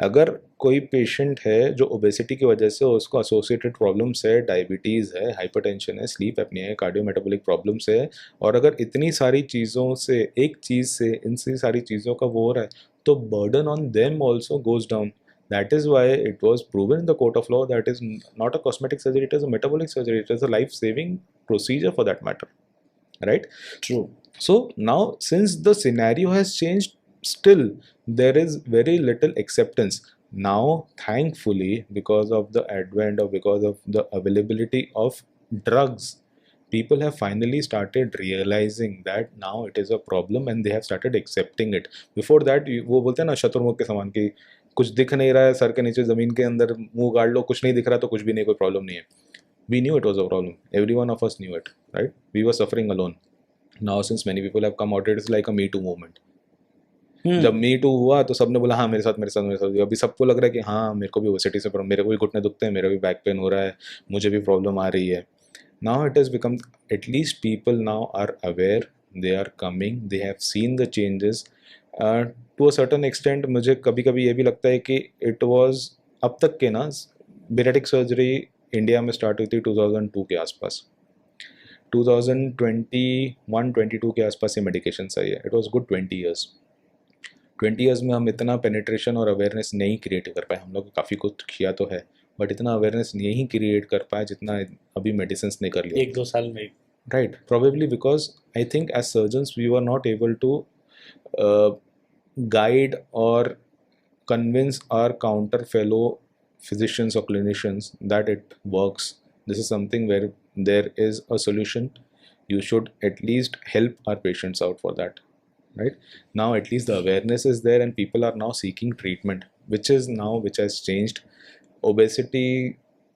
अगर कोई पेशेंट है जो ओबेसिटी की वजह से उसको एसोसिएटेड प्रॉब्लम्स है, डायबिटीज़ है, हाइपरटेंशन है, स्लीप एपनिया है, कार्डियोमेटाबॉलिक प्रॉब्लम्स है, और अगर इतनी सारी चीज़ों से एक चीज़ से इन सारी चीज़ों का वो हो रहा है, तो burden on them also goes down. That is why it was proven in the court of law that is not a cosmetic surgery, it is a metabolic surgery, it is a life-saving procedure for that matter, right? True. So now, since the scenario has changed, still there is very little acceptance. Now, thankfully, because of the advent or because of the availability of drugs, people have finally started realizing that now it is a problem and they have started accepting it. Before that, वो बोलते हैं ना शतुर्मुख के समान कि कुछ दिख नहीं रहा है सर के नीचे जमीन के अंदर मुंह गाड़ लो कुछ नहीं दिख रहा तो कुछ भी नहीं कोई प्रॉब्लम नहीं है. We knew it was a problem. Every one of us knew it, right? We were suffering alone. Now since many people have come out, it is like a Me Too movement. जब मी टू हुआ तो सबने बोला हाँ मेरे साथ मेरे साथ मेरे साथ. अभी सबको लग रहा है कि हाँ मेरे को भी ओबेसिटी से प्रॉब्लम, मेरे को भी घुटने दुखते हैं, मेरा भी बैक पेन हो रहा है, मुझे भी प्रॉब्लम आ रही है. Now it has become at least people now are aware, they are coming, they have seen the changes to a certain extent. मुझे कभी कभी ये भी लगता है कि इट वाज अब तक के ना बेरेटिक सर्जरी इंडिया में स्टार्ट हुई थी 2002 के आसपास. 2021-22 के आसपास ये मेडिकेशन आई है. It was good 20 years. 20 years में हम इतना पेनिट्रेशन और अवेयरनेस नहीं क्रिएट कर पाए. हम लोग काफ़ी कुछ किया तो है बट इतना अवेयरनेस नहीं क्रिएट कर पाए जितना अभी मेडिसिन ने कर लिया. 1-2 साल में. Right, probably because I think as surgeons we were not able to guide or convince our counter fellow physicians or clinicians that it works. This is something where there is a solution. You should at least help our patients out for that, right? Now at least the awareness is there and people are now seeking treatment, which has changed. Obesity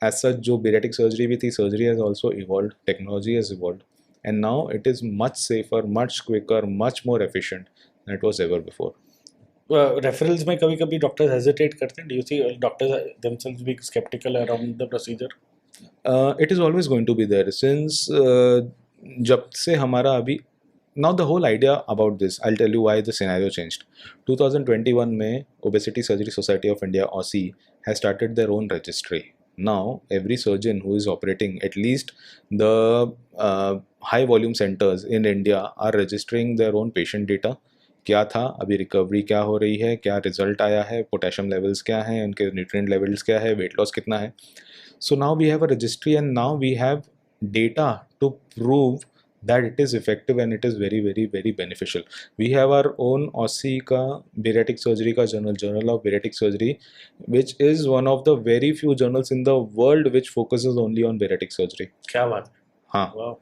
as such, जो bariatric surgery भी थी, surgery has also evolved, technology has evolved, and now it is much safer, much quicker, much more efficient than it was ever before. Referrals में कभी कभी डॉक्टर्स हेजिटेट करते हैं. Do you see doctors themselves be sceptical around the procedure? It is always going to be there since जब से हमारा अभी now the whole idea about this, I'll tell you why the scenario changed. 2021 में Obesity Surgery Society of India (OSI) has started their own registry. Now every surgeon who is operating, at least the high volume centers in India, are registering their own patient data. क्या था, अभी रिकवरी क्या हो रही है, क्या रिजल्ट आया है, पोटेशियम लेवल्स क्या हैं, उनके न्यूट्रिएंट लेवल्स क्या है, वेट लॉस कितना है. So now we have a registry and now we have data to prove that it is effective and it is very very very beneficial. We have our own OSI का bariatric surgery का journal of bariatric surgery, which is one of the very few journals in the world which focuses only on bariatric surgery. क्या बात है. हाँ, Wow.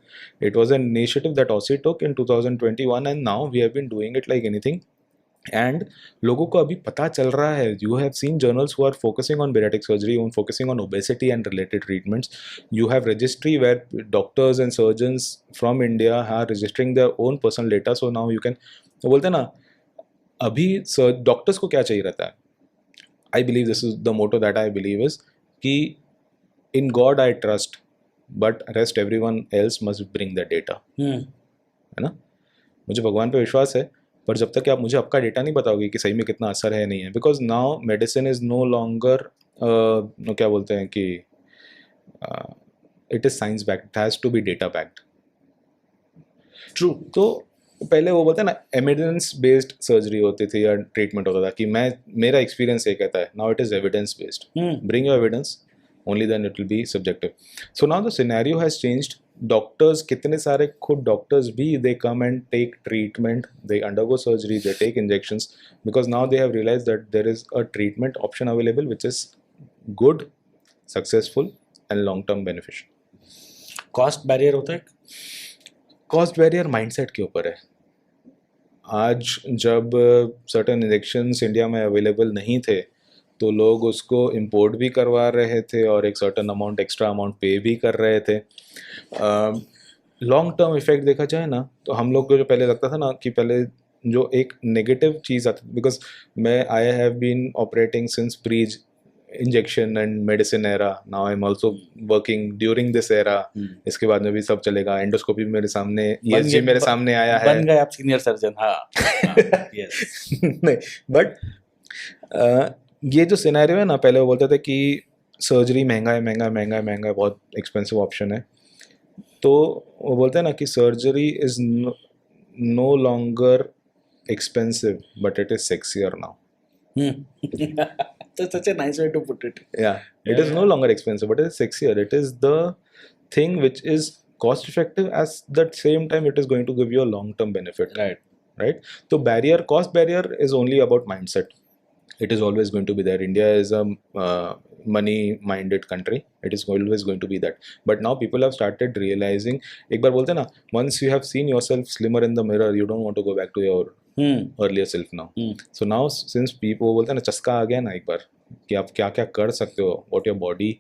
it was an initiative that OSI took in 2021 and now we have been doing it like anything. And लोगों को अभी पता चल रहा है. You have seen journals who are focusing on bariatric surgery, focusing on obesity and related treatments. You have registry where doctors and surgeons from India are registering their own personal data. So now you can, वो बोलते हैं ना, अभी डॉक्टर्स को क्या चाहिए रहता है. I believe this is the motto that I believe is कि in God I trust, but rest everyone else must bring the data. है ना, मुझे भगवान पे विश्वास है पर जब तक कि आप मुझे आपका डेटा नहीं बताओगे कि सही में कितना असर है नहीं है, because now medicine is no longer क्या बोलते हैं कि it is science backed, it has to be data backed. True. तो पहले वो बोलते हैं ना एविडेंस बेस्ड सर्जरी होती थी या ट्रीटमेंट होता था कि मेरा एक्सपीरियंस ये कहता है. Now it is evidence based. Bring your evidence, only then it will be subjective. So now the scenario has changed. Doctors, कितने सारे खुद डॉक्टर्स भी they come and take treatment, they undergo surgery, they take injections because now they have realized that there is a treatment option available which is good, successful and long term beneficial. Cost barrier होता है? कॉस्ट बैरियर माइंडसेट के ऊपर है. आज जब सर्टेन इंजेक्शंस इंडिया में अवेलेबल नहीं थे तो लोग उसको इंपोर्ट भी करवा रहे थे और एक सर्टन अमाउंट एक्स्ट्रा अमाउंट पे भी कर रहे थे. लॉन्ग टर्म इफेक्ट देखा जाए ना तो हम लोग को जो पहले लगता था ना कि पहले जो एक नेगेटिव चीज़ आती, because I have been operating since pre injection and medicine era, now I am also working during this era. इसके बाद में भी सब चलेगा. एंडोस्कोपी मेरे सामने, ESG मेरे सामने आया है. बन गए आप सीनियर सर्जन? हाँ. यस. नहीं, बट ये जो सिनेरियो है ना, पहले वो बोलते थे कि सर्जरी महंगा है, महंगा महंगा महंगा, बहुत एक्सपेंसिव ऑप्शन है. तो वो बोलते हैं ना कि surgery is no longer expensive, but it is sexier now. That's such a nice way to put it. Yeah, it is no longer expensive, but it is sexier. It is the thing which is cost effective, at the same time it is going to give you a long term benefit. Right. So cost barrier is only about mindset. It is always going to be there. India is a money minded country. It is always going to be that. But now people have started realizing, एक बार बोलते ना, once you have seen yourself slimmer in the mirror, you don't want to go back to your earlier self now. So now since people बोलते हैं ना, चस्का आ गया ना एक बार कि आप क्या क्या कर सकते हो, what your body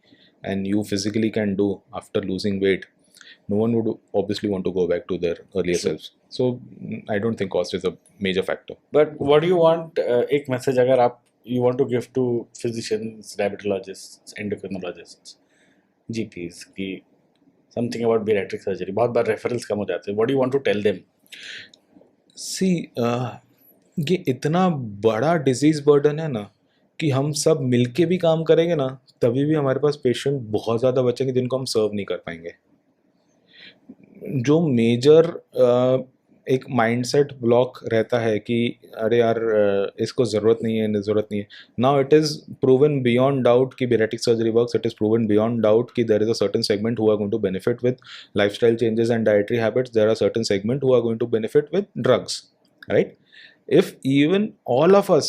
and you physically can do after losing weight, no one would obviously want to go back to their earlier selves. So I don't think cost is a major factor. But what do you want, एक message अगर आप you want to give to physicians, diabetologists, endocrinologists, GPs कि something about bariatric surgery, बहुत बार referrals कम हो जाते हैं. What do you want to tell them? See, ये इतना बड़ा डिजीज बर्डन है ना कि हम सब मिलके भी काम करेंगे ना, तभी भी हमारे पास पेशेंट बहुत ज़्यादा बचेंगे जिनको हम सर्व नहीं कर पाएंगे. जो मेजर एक माइंडसेट ब्लॉक रहता है कि अरे यार इसको ज़रूरत नहीं है. Now it is proven beyond doubt कि bariatric surgery works. It is proven beyond doubt कि there is a certain segment who are going to benefit with lifestyle changes and dietary habits. There are certain segment who are going to benefit with drugs. Right. If even all of us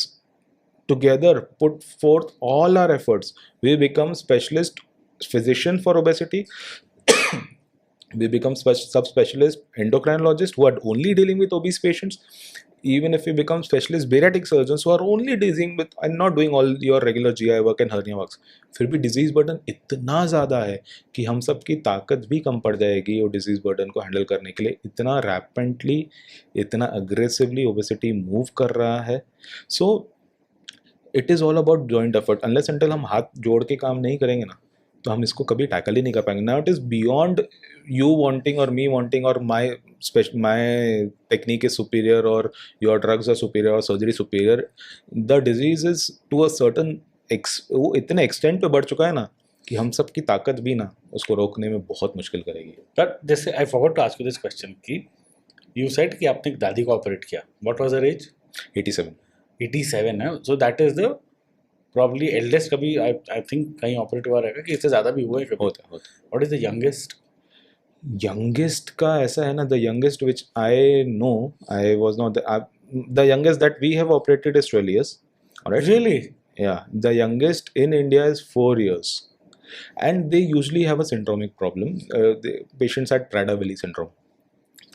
together put forth all our efforts, we become specialist physician for obesity. We become subspecialist endocrinologists who are only dealing with obese patients. Even if we become specialist bariatric surgeons who are only dealing with and not doing all your regular GI work and hernia works, फिर भी डिजीज बर्डन इतना ज़्यादा है कि हम सब की ताकत भी कम पड़ जाएगी वो डिजीज बर्डन को हैंडल करने के लिए. इतना रैपेंटली, इतना अग्रेसिवली ओबेसिटी मूव कर रहा है. So it is all about joint effort. Unless until हम हाथ जोड़ के काम नहीं करेंगे ना, तो हम इसको कभी टैकल ही नहीं कर पाएंगे. Now it is beyond you wanting or me wanting or my technique is superior or your drugs are superior or surgery superior. The disease is to a certain वो इतने एक्सटेंट पे बढ़ चुका है ना कि हम सब की ताकत भी ना उसको रोकने में बहुत मुश्किल करेगी. But जैसे I forgot to ask you this question कि you said कि आपने एक दादी को ऑपरेट किया. What was her age? 87. 87 है. So that is the probably eldest कभी I think कहीं ऑपरेट हुआ रहेगा कि इससे ज़्यादा भी हुआ है कभी. होता. What is the youngest? Youngest का ऐसा है ना, the youngest which I know, I was not the youngest that we have operated is 12 years. Alright? Really? Yeah, the youngest in India is 4 years, and they usually have a syndromic problem. The patients had Prader-Willi syndrome.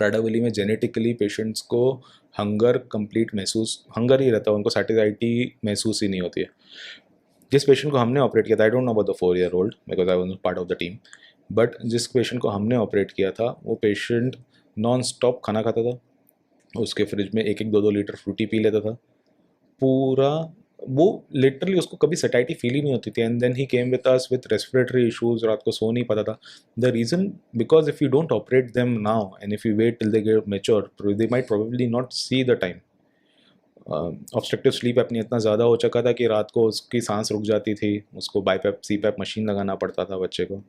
Prader-Willi में genetically patients को हंगर कंप्लीट महसूस, हंगर ही रहता है, उनको सैटिस्फाइटी महसूस ही नहीं होती है. जिस पेशेंट को हमने ऑपरेट किया था, I don't know about the 4-year-old because I was not part of the team, but जिस पेशेंट को हमने ऑपरेट किया था वो पेशेंट नॉन स्टॉप खाना खाता था. उसके फ्रिज में 1-2 लीटर फ्रूटी पी लेता था पूरा. वो लिटरली उसको कभी सटाइटी फील ही नहीं होती थी. And then he came with us with respiratory issues. रात को सो नहीं पाता था. The reason because if you don't operate them now and if you wait till they get mature, they might probably not see the time. Obstructive sleep apnea इतना ज़्यादा हो चुका था कि रात को उसकी सांस रुक जाती थी. उसको बाईपैप सीपैप मशीन लगाना पड़ता था बच्चे को.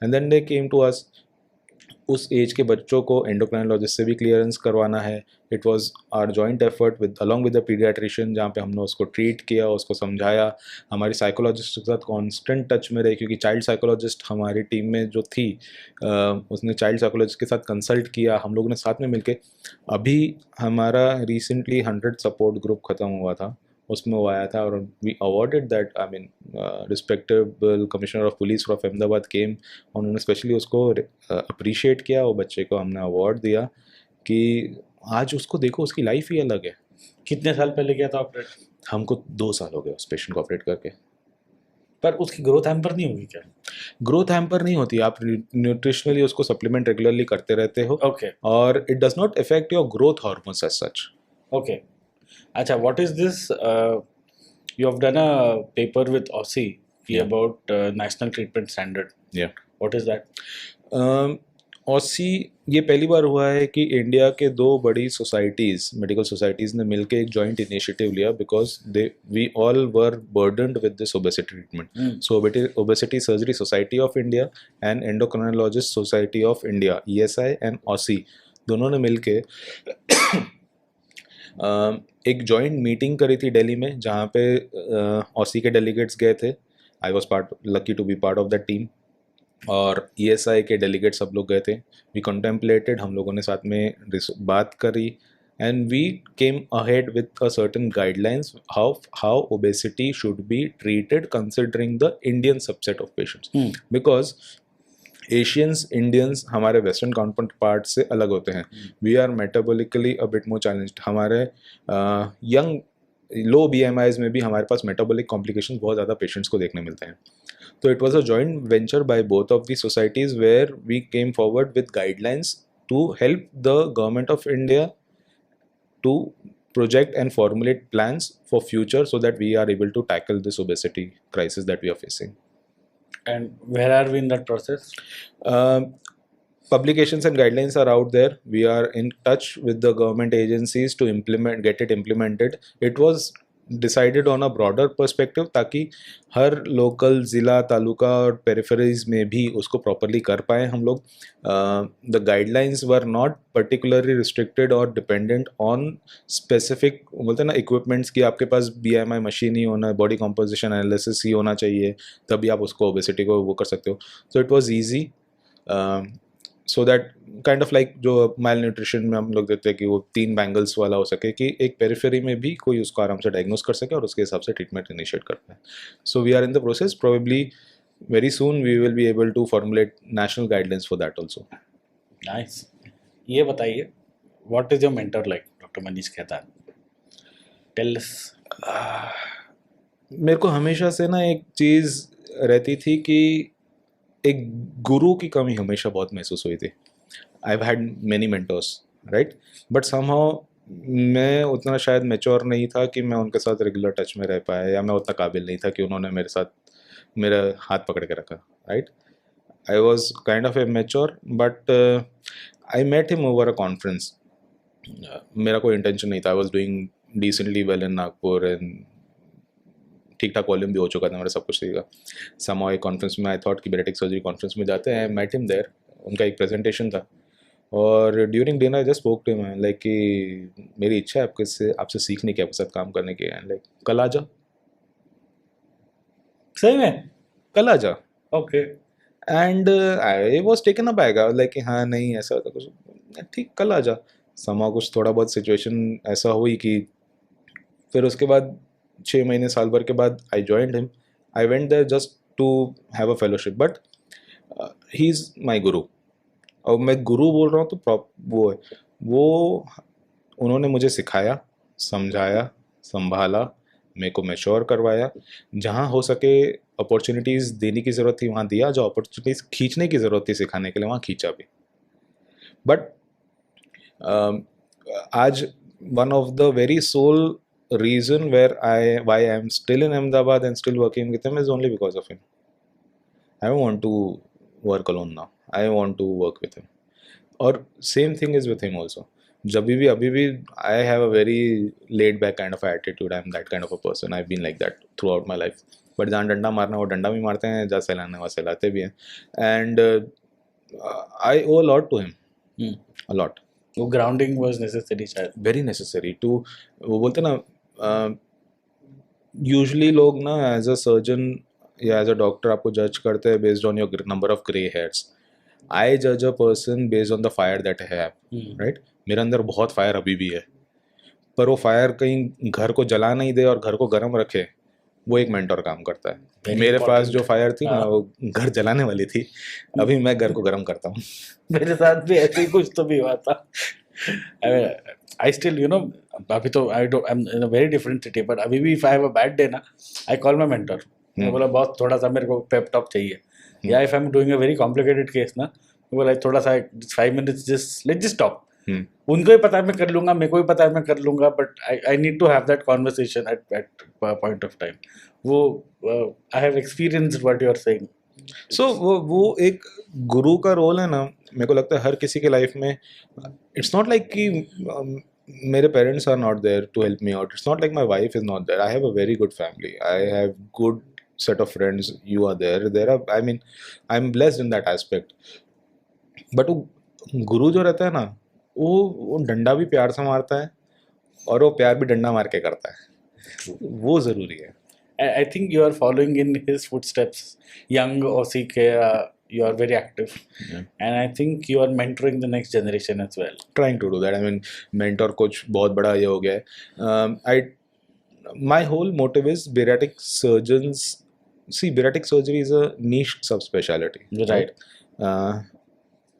And then they came to us. उस एज के बच्चों को एंडोक्राइनोलॉजिस्ट से भी क्लियरेंस करवाना है. It was our joint effort with along with the paediatrician, जहाँ पे हमने उसको ट्रीट किया, उसको समझाया. हमारी साइकोलॉजिस्ट के साथ कांस्टेंट टच में रही क्योंकि चाइल्ड साइकोलॉजिस्ट हमारी टीम में जो थी उसने चाइल्ड साइकोलॉजिस्ट के साथ कंसल्ट किया. हम लोगों ने साथ में मिलके, अभी हमारा रिसेंटली 100 सपोर्ट ग्रुप ख़त्म हुआ था, उसमें वो आया था और we awarded that. I mean respectable commissioner of police of Ahmedabad came. उन्होंने स्पेशली उसको अप्रिशिएट किया. वो बच्चे को हमने अवार्ड दिया कि आज उसको देखो, उसकी लाइफ ही अलग है. कितने साल पहले किया था ऑपरेट? हमको 2 साल हो गए उस पेशेंट को ऑपरेट करके. पर उसकी ग्रोथ हैम्पर नहीं होगी क्या? ग्रोथ हैम्पर नहीं होती. आप न्यूट्रिशनली उसको सप्लीमेंट रेगुलरली करते रहते हो. ओके. और it does not affect your growth hormones as such. Okay. अच्छा, what is this? You have done a paper with Aussie about national treatment standard. Yeah. What is that? Aussie ये पहली बार हुआ है कि इंडिया के 2 बड़ी सोसाइटीज़, मेडिकल सोसाइटीज़ ने मिलकर एक जॉइंट इनिशिएटिव लिया because we all were burdened with this obesity treatment. So obesity surgery society of India and endocrinologist society of India, ESI and OSSI, दोनों ने मिलके एक जॉइंट मीटिंग करी थी दिल्ली में जहाँ पे ऑसी के डेलीगेट्स गए थे. I was lucky to be part of that team. और ESI के डेलीगेट सब लोग गए थे. वी कंटेम्पलेटेड, हम लोगों ने साथ में बात करी, and we came ahead with a certain guidelines how obesity should be treated considering the Indian subset of patients. Because Asians, Indians हमारे वेस्टर्न काउंटर पार्ट से अलग होते हैं. We are metabolically a bit more challenged. हमारे यंग लो BMIs में भी हमारे पास मेटाबॉलिक कॉम्प्लिकेशंस बहुत ज़्यादा पेशेंट्स को देखने मिलते हैं. So it was a joint venture by both of the societies where we came forward with guidelines to help the government of India to project and formulate plans for future so that we are able to tackle this obesity crisis that we are facing. And where are we in that process? Publications and guidelines are out there. We are in touch with the government agencies to get it implemented. It was decided on a broader perspective ताकि हर लोकल ज़िला, तालुका और पेरिफेरीज में भी उसको प्रॉपरली कर पाएँ हम लोग. The guidelines were not particularly restricted और डिपेंडेंट ऑन स्पेसिफिक, बोलते हैं ना, इक्विपमेंट्स की आपके पास BMI मशीन ही होना, बॉडी कॉम्पोजिशन एनालिसिस ही होना चाहिए, तभी आप उसको ओबेसिटी को वो कर सकते हो. So it was easy. So that kind of like जो माइल न्यूट्रिशन में हम लोग देते हैं कि वो 3 बैंगल्स वाला हो सके, कि एक पेरिफेरी में भी कोई उसको आराम से डायग्नोस कर सके और उसके हिसाब से ट्रीटमेंट इनिशिएट कर पाए. So we are in the process. Probably very soon we will be able to formulate national guidelines for that also. Nice. ये बताइए, what is your mentor like, doctor Manish Khetan? Tell us. मेरे को हमेशा से ना एक चीज़ रहती थी कि एक गुरु की कमी हमेशा बहुत महसूस हुई थी. I've had many mentors, right? But somehow मैं उतना शायद मैच्योर नहीं था कि मैं उनके साथ रेगुलर टच में रह पाया, या मैं उतना काबिल नहीं था कि उन्होंने मेरे साथ मेरा हाथ पकड़ के रखा, right? I was kind of immature, but I met him over a conference. मेरा कोई इंटेंशन नहीं था. I was doing decently well in Nagpur and ठीक ठाक वॉल्यूम भी हो चुका था मेरा, सब कुछ ठीक था. somehow एक कॉन्फ्रेंस में आई थॉट कि बेरेटिक सर्जरी कॉन्फ्रेंस में जाते हैं. I met him there. उनका एक प्रेजेंटेशन था और during dinner just spoke to him like कि मेरी इच्छा है आपसे सीखने की, आपके साथ काम करने की. एंड लाइक कल आ जा. सही में? कल आ जा. Okay. And I was taken a back. Like कि हाँ नहीं ऐसा होता कुछ, ठीक कल आ जा. समा कुछ थोड़ा बहुत सिचुएशन ऐसा हुई कि फिर उसके बाद 6 महीने साल भर के बाद I joined him. I went there just to have a fellowship, but he is my guru. और मैं गुरु बोल रहा हूँ तो वो है, वो उन्होंने मुझे सिखाया, समझाया, संभाला, मेरे को मैच्योर करवाया. जहाँ हो सके अपॉर्चुनिटीज़ देने की ज़रूरत थी वहाँ दिया, जो अपॉर्चुनिटीज़ खींचने की ज़रूरत थी सिखाने के लिए वहाँ खींचा भी. बट आज one of the very sole reason why I am still in Ahmedabad and still working with him is only because of him. I don't want to work alone now. I want to work with him. और same thing is with him also. जब भी अभी भी I have a very laid back kind of attitude. I'm that kind of a person. I've been like that throughout my life. But जहाँ डंडा मारना वो डंडा भी मारते हैं, जहाँ सहलाना वहाँ सहलाते भी हैं. And I owe a lot to him. A lot. वो ग्राउंडिंग वाज नेसेसरी शायद. वेरी नेसेसरी टू, वो बोलते ना, यूजुअली लोग ना एज अ सर्जन या एज अ डॉक्टर आपको जज करते हैं based on your number of grey hairs. I जज a person based on the fire that I have, right. मेरे अंदर बहुत फायर अभी भी है, पर वो फायर कहीं घर को जला नहीं दे और घर को गर्म रखे, वो एक मेंटर काम करता है. Very मेरे important. पास जो फायर थी ना वो घर जलाने वाली थी, अभी मैं घर को गर्म करता हूँ. मेरे साथ भी ऐसे ही कुछ तो भी हुआ था. I still, you know, अभी तो I'm in a very different city, but अभी भी if I have a bad day ना, I call my mentor. मैं बोला बॉस थोड़ा सा मेरे को पेप टॉक चाहिए. या if I'm doing a very complicated case ना, मैं बोला थोड़ा सा 5 minutes let's just talk. उनको ही पता है मैं कर लूंगा, मेरे को ही पता है मैं कर लूंगा, but I need to have that conversation at point of time. वो I have experienced what you are saying. So वो एक गुरु का रोल है ना, मेरे को लगता है हर किसी के लाइफ में. इट्स नॉट लाइक कि मेरे parents are not there to help me out. It's not like my wife is not there. I have a very good family. I have good set of friends. You are there are, I mean, I'm blessed in that aspect. But वो गुरु जो रहता है ना, वो डंडा भी प्यार से मारता है, और वो प्यार भी डंडा मार के करता है, वो ज़रूरी है। I think you are following in his footsteps. Young OCK, you are very active, Yeah. and I think you are mentoring the next generation as well. Trying to do that. I mean, mentor coach बहुत बड़ा ये हो गया है. My whole motive is bariatric surgeons. See, bariatric surgery is a niche subspecialty. Right.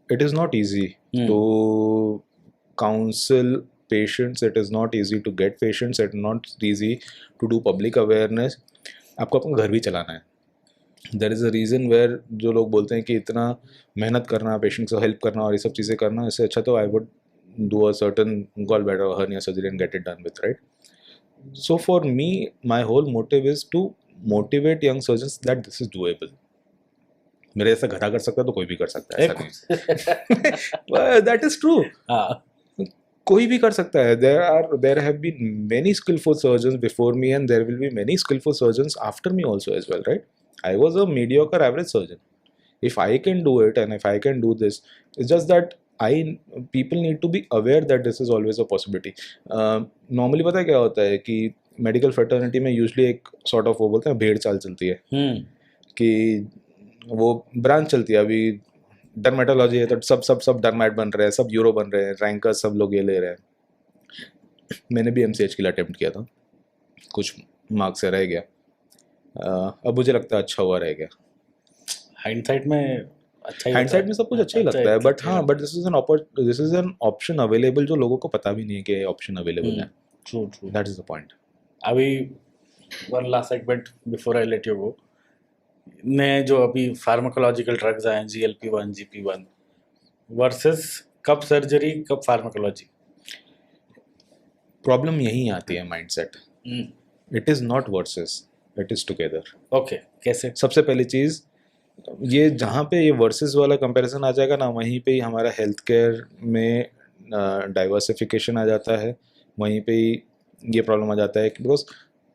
It is not easy to counsel patients. It is not easy to get patients. It is not easy to do public awareness. आपको अपना घर भी चलाना है. There is a reason where जो लोग बोलते हैं कि इतना मेहनत करना, पेशेंट्स को हेल्प करना और ये सब चीज़ें करना, इससे अच्छा तो I would do a certain gall bladder hernia surgery and get it done with, right? So for me my whole motive is to motivate young surgeons that this is doable. मेरे जैसा गधा कर सकता है तो कोई भी कर सकता है, ऐसा नहीं. That is true. कोई भी कर सकता है. there have been many skillful surgeons before me and there will be many skillful surgeons after me also as well, right? I was a mediocre average surgeon. If I can do it and if I can do this, it's just that people need to be aware that this is always a possibility. Normally पता है क्या होता है कि मेडिकल फ्रेटर्निटी में यूजली एक सॉर्ट ऑफ वो बोलते हैं भेड़ चाल चलती है कि वो ब्रांच चलती है. अभी डर्मेटोलॉजी है तो सब डर्मेट बन रहे हैं, सब यूरो बन रहे हैं, रैंकर्स सब लोग ये ले रहे हैं. मैंने भी MCH के लिए अटेम्प्ट किया था, कुछ मार्क्स से रह गया. अब मुझे लगता है अच्छा हुआ रह गया. हाइंडसाइट में अच्छा ही हाइंडसाइट होता में सब कुछ अच्छा ही अच्छा लगता है, बट अच्छा हाँ, but this is an option available जो लोगों को पता भी नहीं है कि ऑप्शन अवेलेबल है. True true. That is the point. अभी one last segment before I let you go. नए जो अभी फार्माकोलॉजिकल ड्रग्स आए हैं, GLP-1 GP-1 वर्सेस कब सर्जरी कब फार्माकोलॉजी. प्रॉब्लम यही आती है mindset. It is not versus, it is together. Okay, कैसे? सबसे पहली चीज़ ये जहाँ पे ये वर्सेस वाला कंपैरिजन आ जाएगा ना, वहीं पे ही हमारा हेल्थ केयर में डाइवर्सिफिकेशन आ जाता है. वहीं पे ही ये प्रॉब्लम आ जाता है कि because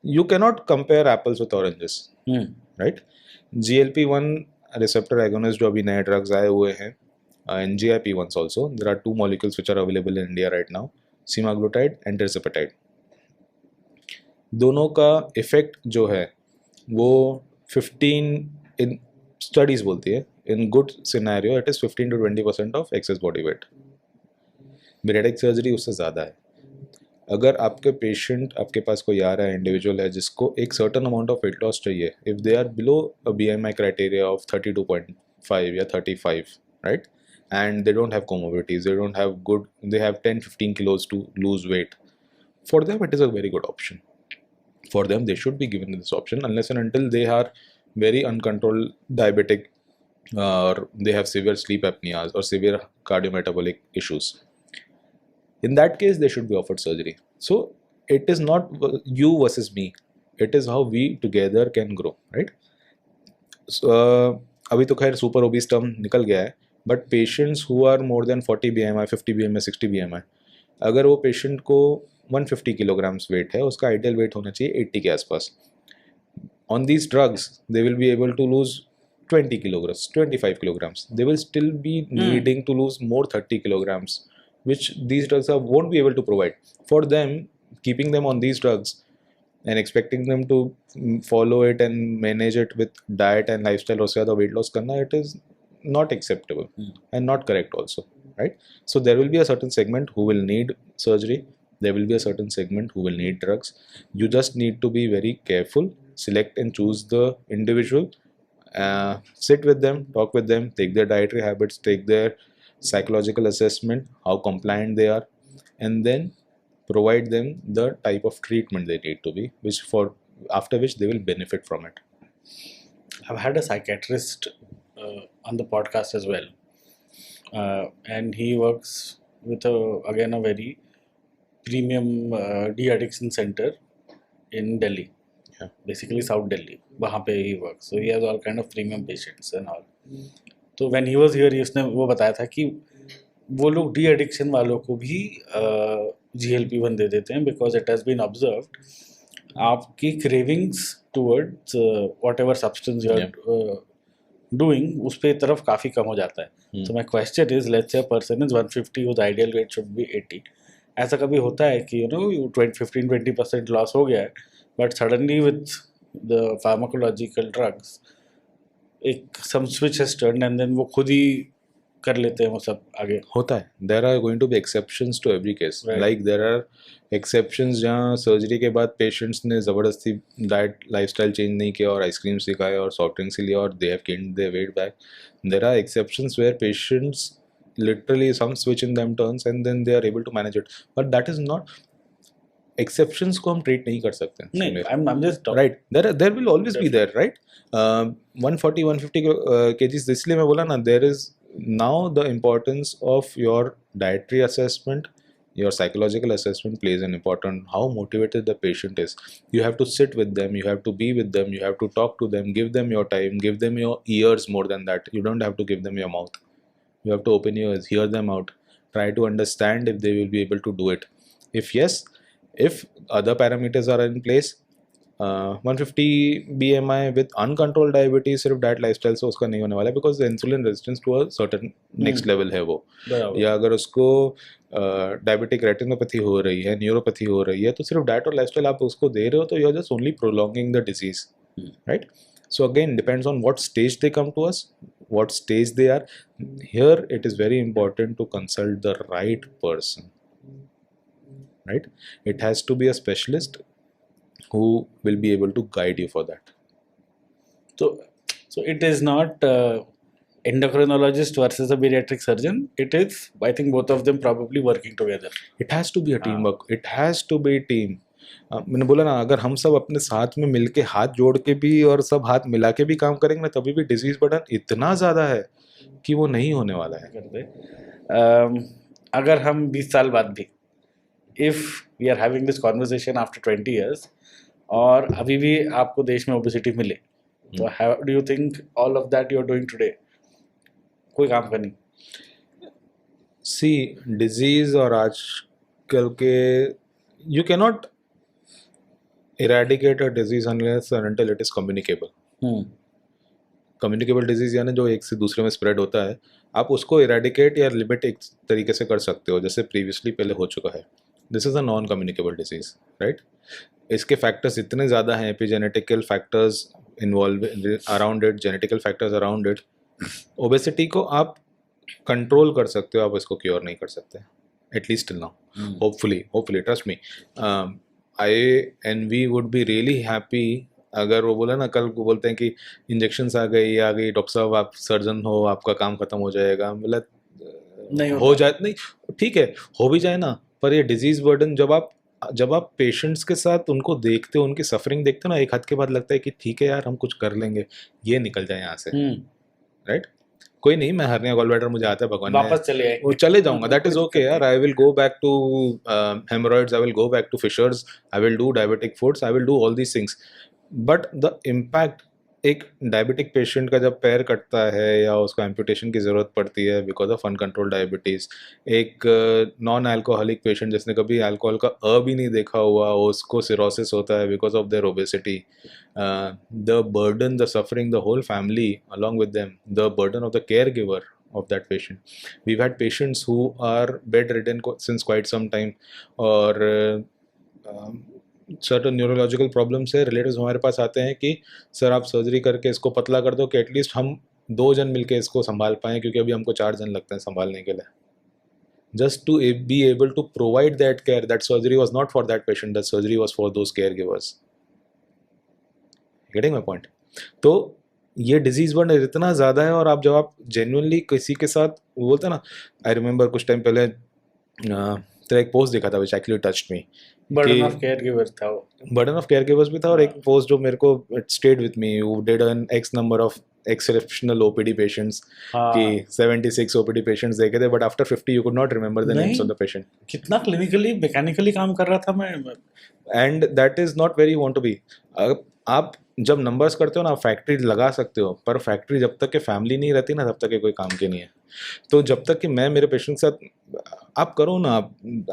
you cannot compare apples with oranges, right? GLP-1 receptor agonist जो अभी नए ड्रग्स आए हुए हैं, and GIP-1s also, there are 2 molecules which are available in India right now, semaglutide and tirzepatide. दोनों का इफेक्ट जो है वो 15 इन स्टडीज बोलती है, in good scenario it is 15 to 20% of access body weight. Bariatric surgery उससे ज़्यादा है. अगर आपके पेशेंट, आपके पास कोई आ रहा है इंडिविजुअल है जिसको एक certain amount of weight loss चाहिए, if they are below a BMI criteria of 32.5 या 35, right, and they don't have comorbidities, they don't have good, they have 10-15 kilos to lose weight, for them it is a very good option. For them they should be given this option unless and until they are very uncontrolled diabetic or they have severe sleep apneas or severe cardiometabolic issues. In that case they should be offered surgery. So it is not you versus me, it is how we together can grow, right? So, अभी तो खैर सुपर ओबीस टर्म निकल गया है, but patients who are more than 40 BMI, 50 BMI, 60 BMI, अगर वो पेशेंट को 150 किलोग्राम्स वेट है, उसका आइडियल वेट होना चाहिए 80 के आसपास. On these drugs they will be able to lose 20 kilograms, 25 kilograms. They will still be needing to lose more 30 kilograms, which these drugs won't be able to provide. For them, keeping them on these drugs and expecting them to follow it and manage it with diet and lifestyle or zyada weight loss karna, it is not acceptable and not correct also, right? So there will be a certain segment who will need surgery, there will be a certain segment who will need drugs. You just need to be very careful, select and choose the individual, sit with them, talk with them, take their dietary habits, take their psychological assessment, how compliant they are, and then provide them the type of treatment they need to be, which for after which they will benefit from it. I've had a psychiatrist on the podcast as well, and he works with again a very premium de-addiction center in Delhi, basically South Delhi. वहाँ पे he works, so he has all kind of premium patients and all. तो when he was here, उसने वो बताया था कि वो लोग de-addiction वालों को भी GLP-1 दे देते हैं because it has been observed आपकी cravings towards whatever substance you are doing उस पे तरफ काफ़ी कम हो जाता है. So my question is, let's say a person is 150 whose ideal weight should be 80, ऐसा कभी होता है कि 15-20% लॉस हो गया है, but suddenly with the pharmacological drugs एक some switch has turned and then वो खुद ही कर लेते हैं वो सब आगे? होता है. There are going to be exceptions to every case. Right. Like there are exceptions जहाँ सर्जरी के बाद पेशेंट्स ने ज़बरदस्ती डाइट लाइफस्टाइल चेंज नहीं किया और आइसक्रीम से खाए और सॉफ्ट ड्रिंक्स से लिया और they have gained their weight back. There are exceptions where patients literally some switch in them turns and then they are able to manage it, but that is not exceptions को हम treat नहीं कर सकते. नहीं, I'm just talking. Right, there will always be there, right? 140-150 kgs. इसलिए मैं बोला ना, there is now the importance of your dietary assessment, your psychological assessment plays an important, how motivated the patient is. You have to sit with them, you have to be with them, you have to talk to them, give them your time, give them your ears. More than that, you don't have to give them your mouth. You have to open your ears, hear them out, try to understand if they will be able to do it. If yes, if other parameters are in place, 150 BMI with uncontrolled diabetes सिर्फ डाइट लाइफस्टाइल से उसका नहीं होने वाला है, because insulin resistance to a certain next level है वो. या अगर उसको डायबिटिक रेटिनोपैथी हो रही है, न्यूरोपैथी हो रही है, तो सिर्फ डाइट और लाइफस्टाइल आप उसको दे रहे हो तो you are just only prolonging the disease, right? So again, depends on what stage they come to us, what stage they are. Here it is very important to consult the right person, right? It has to be a specialist who will be able to guide you for that. So it is not endocrinologist versus a pediatric surgeon. It is, I think, both of them probably working together. It has to be a teamwork. It has to be team. मैंने बोला ना, अगर हम सब अपने साथ में मिलके हाथ जोड़ के भी और सब हाथ मिला के भी काम करेंगे ना, तभी भी डिजीज बर्डन इतना ज़्यादा है कि वो नहीं होने वाला है. अगर हम 20 साल बाद भी, if we are having this conversation after 20 years और अभी भी आपको देश में ओबेसिटी मिले, तो how do you think all of that you are doing today कोई काम का नहीं? सी, डिजीज और आजकल के, you can not eradicate a disease unless and until it is communicable. Communicable disease यानी जो एक से दूसरे में स्प्रेड होता है, आप उसको eradicate या लिमिट एक तरीके से कर सकते हो, जैसे प्रीवियसली पहले हो चुका है. This is a non communicable disease, right? इसके फैक्टर्स इतने ज़्यादा हैं, epigenetical factors involve around it, genetical factors around it. Obesity को आप कंट्रोल कर सकते हो, आप इसको क्योर नहीं कर सकते, at least till now. Hopefully trust me, I and we would be really happy अगर वो बोला ना, कल को बोलते हैं कि इंजेक्शंस आ गई, डॉक्टर साहब आप सर्जन हो, आपका काम खत्म हो जाएगा. मतलब नहीं हो जाए, नहीं ठीक है हो भी जाए ना, पर ये डिजीज बर्डन जब आप पेशेंट्स के साथ उनको देखते हो, उनकी सफरिंग देखते हो ना, एक हद के बाद लगता है कि ठीक है यार, हम कुछ कर लेंगे, ये निकल जाए यहाँ से, राइट? कोई नहीं, मैं हरनिया गॉल ब्लैडर मुझे आता है, भगवान वापस चले जाऊंगा, दैट इज ओके यार. I will go back to haemorrhoids, I will go back to fissures, I will do diabetic foods, I will do all these things. But the impact एक डायबिटिक पेशेंट का जब पैर कटता है या उसको एम्पुटेशन की ज़रूरत पड़ती है बिकॉज ऑफ अनकंट्रोल डायबिटीज़, एक नॉन अल्कोहलिक पेशेंट जिसने कभी अल्कोहल का भी नहीं देखा हुआ, उसको सिरोसिस होता है because of their obesity, the burden, the suffering, the whole family along with them, the burden of the caregiver of that patient. We've had patients who are bedridden since quite some time, और सर्टन न्यूरोलॉजिकल प्रॉब्लम्स है. रिलेटिव्स हमारे पास आते हैं कि सर आप सर्जरी करके इसको पतला कर दो कि एटलीस्ट हम 2 जन मिलके इसको संभाल पाएँ, क्योंकि अभी हमको 4 जन लगते हैं संभालने के लिए. Just to be able to provide that care, that surgery was not for that patient, that surgery was for those caregivers. Getting my point? तो ये डिजीज बर्डन इतना ज़्यादा है, और आप जब आप जेन्युइनली किसी के साथ बोलते हैं ना, आई रिमेंबर कुछ टाइम पहले तेरा एक पोस्ट देखा था which actually touched me. Burden of care givers था वो. बर्डन ऑफ केयर गिवर्स भी था, और एक पोस्ट जो मेरे को it stayed with me, you did an x number of exceptional OPD patients, कि 76 ओपीडी पेशेंट्स देखे थे, but after 50 you could not remember the names of the patient. कितना क्लिनिकली मैकेनिकली काम कर रहा था मैं. And that is not very want to be. आप जब नंबर्स करते हो ना, आप फैक्ट्री लगा सकते हो, पर फैक्ट्री जब तक के फैमिली नहीं रहती ना, तब तक के कोई काम की नहीं है. तो जब तक कि मैं मेरे पेशेंट के साथ, आप करो ना,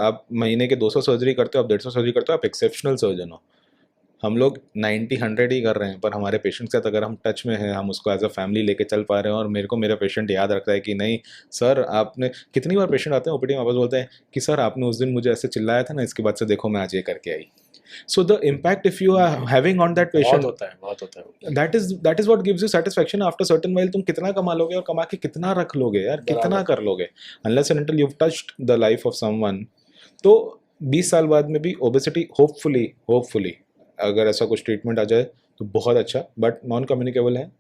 आप महीने के 200 सर्जरी करते हो, आप 150 सर्जरी करते हो, आप एक्सेप्शनल सर्जन हो. हम लोग 90-100 ही कर रहे हैं, पर हमारे पेशेंट के साथ अगर हम टच में हैं, हम उसको एज अ फैमिली लेके चल पा रहे हैं, और मेरे को मेरा पेशेंट याद रखता है कि नहीं सर आपने, कितनी बार पेशेंट आते हैं ओपीडी में वापस बोलते हैं कि सर आपने उस दिन मुझे ऐसे चिल्लाया था ना, इसके बाद से देखो मैं आज ये करके आई. So the impact if you are having on that बहुत patient, होता है that is what gives you satisfaction after certain while. तुम कितना कमा लोगे और कमा के कितना रख लोगे यार, कितना बराबर। कर लोगे, unless and until you've touched the life of someone. तो 20 साल बाद में भी ओबेसिटी होपफुली अगर ऐसा कुछ ट्रीटमेंट आ जाए तो बहुत अच्छा, बट नॉन कम्युनिकेबल है,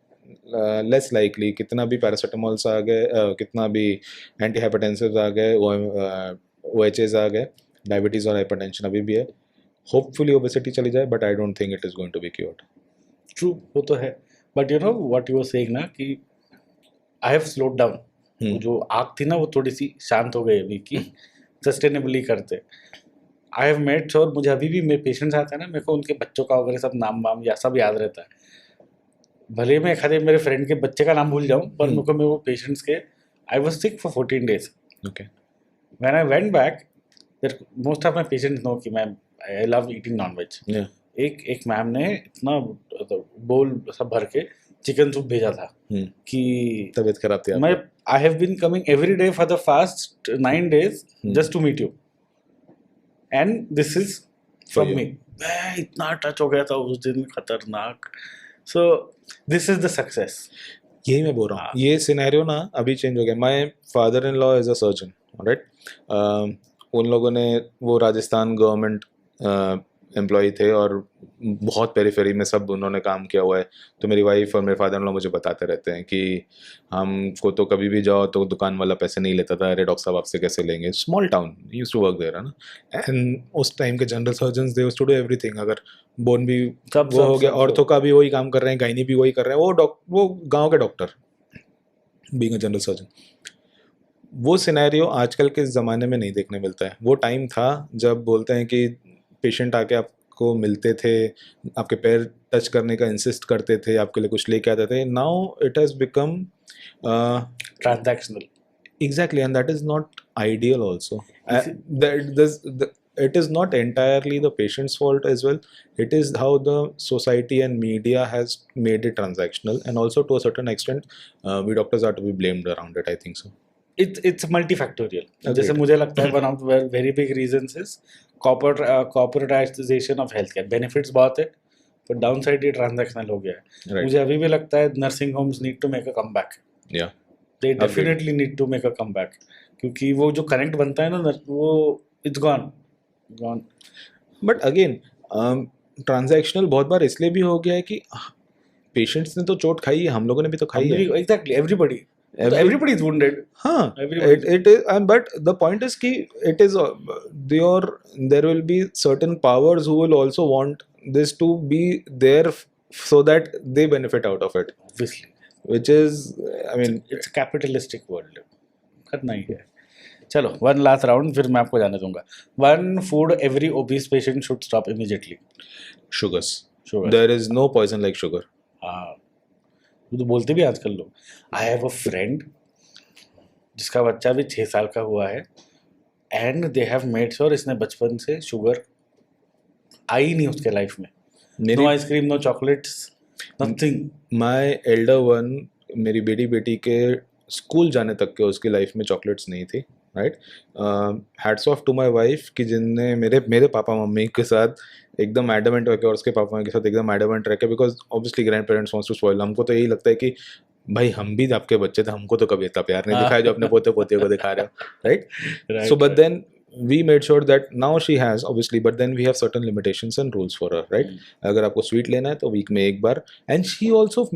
लेस लाइकली. कितना भी पैरासीटामोल्स आ गए, कितना भी एंटी हाइपरटेंसिव आ गए, OHAs आ गए, डायबिटीज़ और हाइपरटेंशन अभी भी है. होपफुली ओबेसिटी चली जाए, but I don't think it is going to be cured. True, वो तो है, but you know what you were saying ना कि आई हैव स्लोड डाउन. वो जो आग थी ना वो थोड़ी सी शांत हो गई अभी कि सस्टेनेबली करते. आई हैव मेड श्योर, मुझे अभी भी मेरे पेशेंट्स आते हैं ना, मेरे को उनके बच्चों का वगैरह सब नाम वाम या सब याद रहता है. भले मैं खाली मेरे फ्रेंड के बच्चे का नाम भूल जाऊँ, पर मेरे को मेरे वो पेशेंट्स के, I was sick for 14 days. Okay. When I went back, most of my patients know कि मैं I love eating non veg. एक मैम ने इतना बोल सब भर के चिकन सूप भेजा था कि तबीयत खराब थी मैं, आपकी. I have been coming every day for the fast 9 days just to meet you, and this is from me. मैं इतना टच हो गया था उस दिन, खतरनाक. So this is the success. यही मैं बोल रहा हूँ, ये सिनेरियो ना अभी चेंज हो गया. My father in law is a surgeon, right. उन लोगों ने, वो राजस्थान गवर्नमेंट एम्प्लॉय थे और बहुत पेरीफेरी में सब उन्होंने काम किया हुआ है. तो मेरी वाइफ और मेरे फादर इन लॉ मुझे बताते रहते हैं कि हमको तो कभी भी जाओ तो दुकान वाला पैसे नहीं लेता था. अरे डॉक्टर साहब आपसे कैसे लेंगे, small town, used to work there, है ना. एंड उस टाइम के general surgeons they used to do everything. अगर बोन भी वो हो गया, ऑर्थो का भी वही काम कर रहे हैं, गायनी भी वही कर रहे हैं, वो गाँव के doctor being a general surgeon. वो सिनेरियो आजकल के ज़माने में नहीं देखने मिलता है. वो टाइम था जब बोलते हैं कि पेशेंट आके आपको मिलते थे, आपके पैर टच करने का इंसिस्ट करते थे, आपके लिए कुछ लेके आते थे. Now it has become transactional. Exactly, and that is not ideal also. It is not entirely the patient's fault as well. It is how the society and media has made it transactional, and also to a certain extent, we doctors are to be blamed around it. I think so. It's multifactorial. Agreed. जैसे मुझे लगता है one of the very big reasons is corporatization of healthcare. Benefits बहुत है, पर downside ये transactional हो गया है. Right. मुझे अभी भी लगता है nursing homes need to make a comeback. Yeah. They definitely need to make a comeback. क्योंकि वो जो current बनता है ना, वो it's gone. But again transactional बहुत बार इसलिए भी हो गया है कि पेशेंट्स ने तो चोट खाई है, हम लोगों ने भी तो खाई है. Exactly, everybody is wounded. हाँ, it is, but the point is कि it is there will be certain powers who will also want this to be there so that they benefit out of it. Obviously. Which is, I mean, it's a capitalistic world. करना ही है. चलो, one last round, फिर मैं आपको जाने दूंगा. One food every obese patient should stop immediately. Sugars. Sugar. There is no poison like sugar. हाँ, वो तो बोलते भी आजकल लोग. I have a friend जिसका बच्चा भी 6 साल का हुआ है, and they have made sure इसने बचपन से शुगर आई नहीं उसके लाइफ में. No ice cream, no chocolates, nothing. My elder one, मेरी बेटी बेटी के स्कूल जाने तक के उसकी लाइफ में चॉकलेट्स नहीं थी, right. Hats off to my wife कि जिनने मेरे पापा मम्मी के साथ एकदम एडमेंट होकर और उसके पापा मम्मी के साथ एकदम एडमेंट रह के, because obviously grandparents wants to spoil. हमको तो यही लगता है कि भाई हम भी आपके बच्चे थे, हमको तो कभी इतना प्यार नहीं दिखाया जो अपने पोते पोतियों को दिखा रहे हो, right. So but then we made sure that now she has obviously, but then we have certain limitations and rules for her, right. अगर आपको स्वीट लेना है तो वीक में एक बार. एंड शी ऑल्सो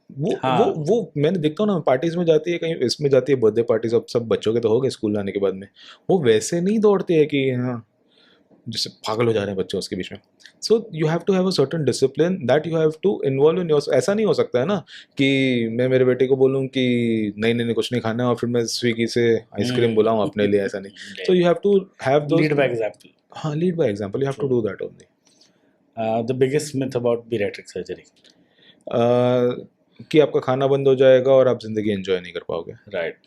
वो मैंने देखता हूँ ना, पार्टीज में जाती है, कहीं इसमें जाती है, बर्थडे पार्टीज अब सब बच्चों के तो हो गए स्कूल जाने के बाद में, वो वैसे नहीं दौड़ती है कि हाँ जैसे पागल हो जा रहे हैं बच्चे उसके बीच में. So you have to have a certain discipline that you have to involve in your. ऐसा नहीं हो सकता है ना कि मैं मेरे बेटे को बोलूँ कि नहीं कुछ नहीं खाना है और फिर मैं स्विगी से आइसक्रीम बुलाऊँ अपने लिए, ऐसा नहीं. So you have to have those, lead by example. हाँ, lead by example, you have to do that only. The biggest myth about paediatric surgery, कि आपका खाना बंद हो जाएगा और आप जिंदगी एंजॉय नहीं कर पाओगे. राइट.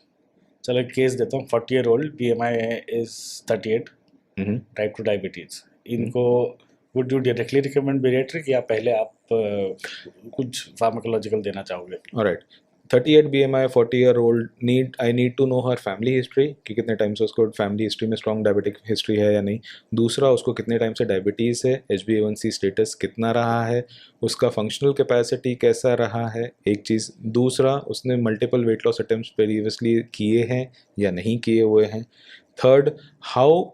चलो एक केस देता हूँ. 40-year-old, BMI is 38, type 2 diabetes. इनको would you directly recommend bariatric या पहले आप कुछ फार्माकोलॉजिकल देना चाहोगे? Alright, 38 BMI 40-year-old I need to know her family history कि कितने टाइम से उसको फैमिली हिस्ट्री में स्ट्रॉन्ग डायबिटिक हिस्ट्री है या नहीं. दूसरा, उसको कितने टाइम से डायबिटीज़ है, HbA1c स्टेटस कितना रहा है, उसका फंक्शनल कैपेसिटी कैसा रहा है, एक चीज़. दूसरा, उसने multiple weight loss attempts previously किए हैं या नहीं किए हुए हैं. थर्ड, हाउ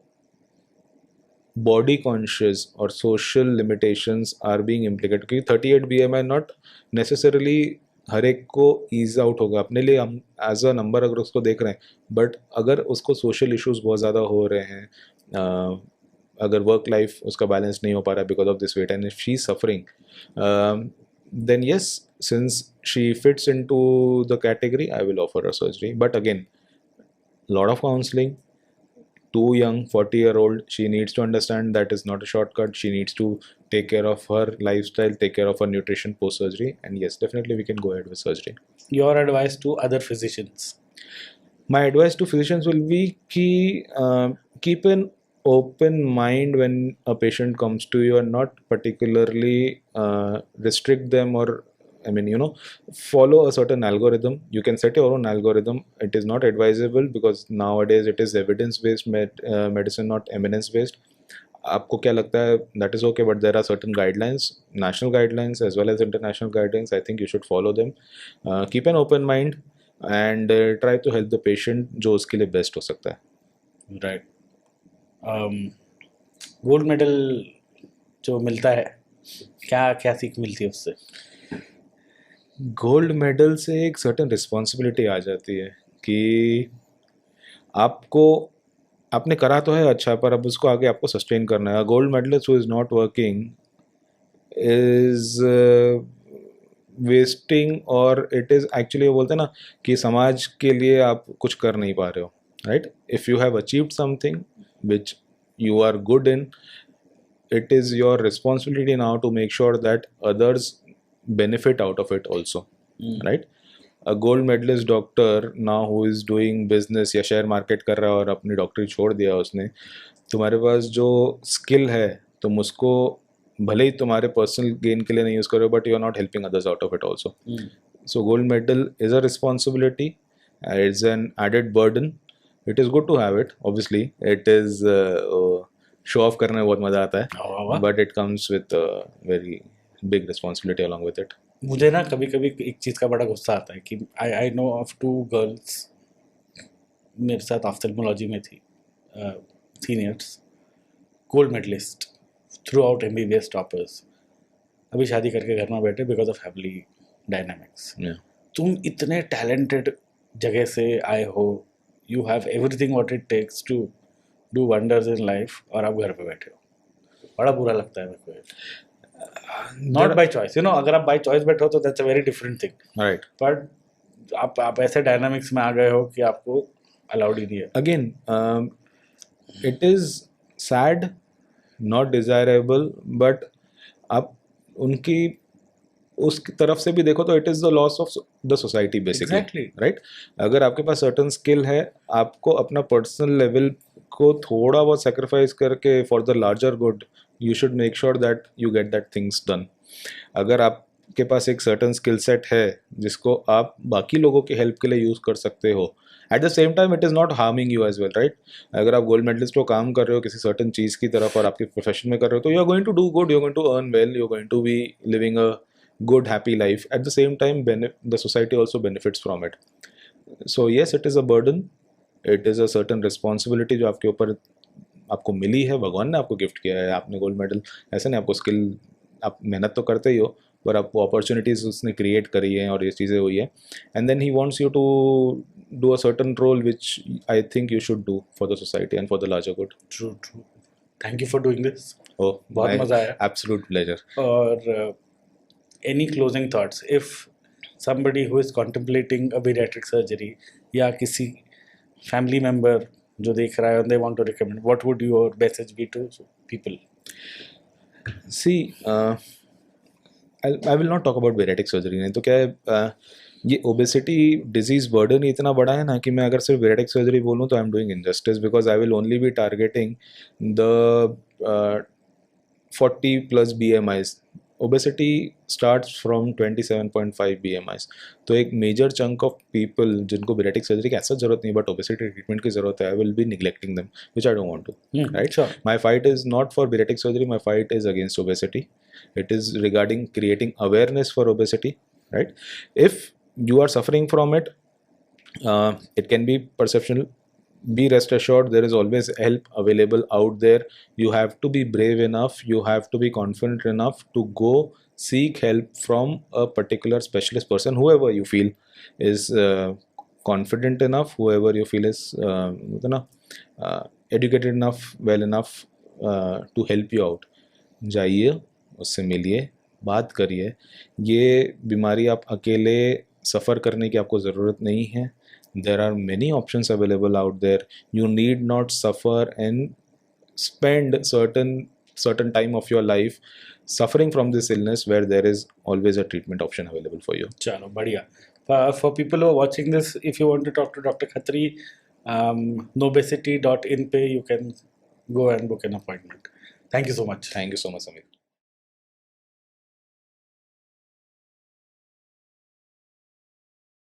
बॉडी कॉन्शियस और social limitations are being implicated, क्योंकि 38 BMI नॉट नेसेसरली हर एक को ईज आउट होगा. अपने लिए हम एज अ नंबर अगर उसको देख रहे हैं, बट अगर उसको सोशल इश्यूज बहुत ज़्यादा हो रहे हैं, अगर वर्क लाइफ उसका बैलेंस नहीं हो पा रहा है because of this weight, and if she is suffering, then yes, since she fits into the category, I will offer her surgery. But again, lot of counseling. Too young, 40-year-old, she needs to understand that is not a shortcut. She needs to take care of her lifestyle, take care of her nutrition post surgery, and yes, definitely we can go ahead with surgery. Your advice to other physicians? My advice to physicians will be keep an open mind when a patient comes to you, and not particularly restrict them, or follow a certain algorithm. You can set your own algorithm. It is not advisable because nowadays it is evidence-based medicine, not eminence-based. आपको क्या लगता है, that is okay, but there are certain guidelines, national guidelines as well as international guidelines. I think you should follow them. Keep an open mind and try to help the patient जो उसके लिए best हो सकता है. Right. गोल्ड मेडल जो मिलता है, क्या क्या सीख मिलती है उससे? गोल्ड मेडल से एक सर्टेन रिस्पॉन्सिबिलिटी आ जाती है कि आपने करा तो है अच्छा, पर अब उसको आगे आपको सस्टेन करना है. Gold medallist who is not working is wasting, और इट इज़ एक्चुअली वो बोलते हैं ना कि समाज के लिए आप कुछ कर नहीं पा रहे हो, right. If you have achieved something which you are good in, it is your responsibility now to make sure that others benefit out of it also. Right. A gold medalist doctor now who is doing business या शेयर मार्केट कर रहा है और अपनी डॉक्टरी छोड़ दिया उसने, तुम्हारे पास जो स्किल है तुम उसको भले ही तुम्हारे पर्सनल गेन के लिए नहीं यूज़ करो, but you are not helping others out of it also. So gold medal is a responsibility, it's an added burden. It is good to have it. Obviously, it is show off करने में बहुत मजा आता है, but it comes with a very big responsibility along with it. मुझे ना कभी कभी एक चीज़ का बड़ा गुस्सा आता है कि आई नो ऑफ 2 गर्ल्स मेरे साथ ऑफ्थेल्मोलॉजी में थी, seniors, gold medallist throughout MBBS toppers, अभी शादी करके घर में बैठे बिकॉज ऑफ फैमिली डायनामिक्स. तुम इतने टैलेंटेड जगह से आए हो, you have everything what it takes to do wonders in life, और आप घर पे बैठे हो. बड़ा बुरा लगता है मेरे को. Not by choice, अगर आप by choice बैठे हो तो that's a very different thing. Right. But आप ऐसे डायनामिक्स में आ गए हो कि आपको अलाउड ही नहीं है. Again, it is sad, not desirable, but आप उनकी उसकी तरफ से भी देखो तो it is the loss of the society basically, right. अगर आपके पास सर्टन स्किल है, आपको अपना पर्सनल लेवल को थोड़ा बहुत सेक्रीफाइस करके for the larger good you should make sure that you get that things done. अगर आपके पास एक सर्टन स्किल सेट है जिसको आप बाकी लोगों की हेल्प के लिए यूज़ कर सकते हो, at the same time it is not harming you as well, right. अगर आप गोल्ड मेडलिस्ट को काम कर रहे हो किसी सर्टन चीज़ की तरफ और आपके प्रोफेशन में कर रहे हो, तो you are going to do good, you are going to earn well, you are going to be living a good happy life. At the same time the society also benefits from it. So yes, it is a burden, it is a certain responsibility जो आपके ऊपर आपको मिली है, भगवान ने आपको गिफ्ट किया है. आपने गोल्ड मेडल, ऐसा नहीं आपको स्किल, आप मेहनत तो करते ही हो, पर आपको अपॉर्चुनिटीज उसने क्रिएट करी हैं और ये चीज़ें हुई है, and then he wants you to do a certain role which I think you should do for the society and for the larger good. True. Thank you for doing this. बहुत मजा आया. Absolute pleasure. और any closing thoughts if somebody who is contemplating a bariatric surgery या किसी family member जो देख रहा है, they want to recommend, what would your message be to people? See, I will not talk about bariatric surgery. नहीं तो क्या है, ये ओबेसिटी डिजीज बर्डन इतना बड़ा है ना कि मैं अगर सिर्फ bariatric surgery बोलूँ तो I am doing injustice, because I will only be targeting the 40 plus BMIs. Obesity starts from 27.5 BMIs. तो एक मेजर चंक ऑफ पीपल जिनको बेरेटिक सर्जरी की ऐसा जरूरत नहीं बट ओबेसिटी ट्रीटमेंट की जरूरत है, I will be neglecting them, which I don't want to. Right? Sure. My fight is not for bariatric surgery, my fight is against obesity. It is regarding creating awareness for obesity, right? If you are suffering from it, it can be perceptual. Be rest assured, there is always help available out there. You have to be brave enough, you have to be confident enough to go seek help from a particular specialist person, whoever you feel is confident enough, whoever you feel is educated enough, well enough to help you out. जाइए, उससे मिलिए, बात करिए. ये बीमारी आप अकेले सफ़र करने की आपको ज़रूरत नहीं है. There are many options available out there. You need not suffer and spend certain time of your life suffering from this illness where there is always a treatment option available for you. Chalo, बढ़िया. For people who are watching this, if you want to talk to Dr. Khatri, nobesity.in पे you can go and book an appointment. Thank you so much. Thank you so much, Samir.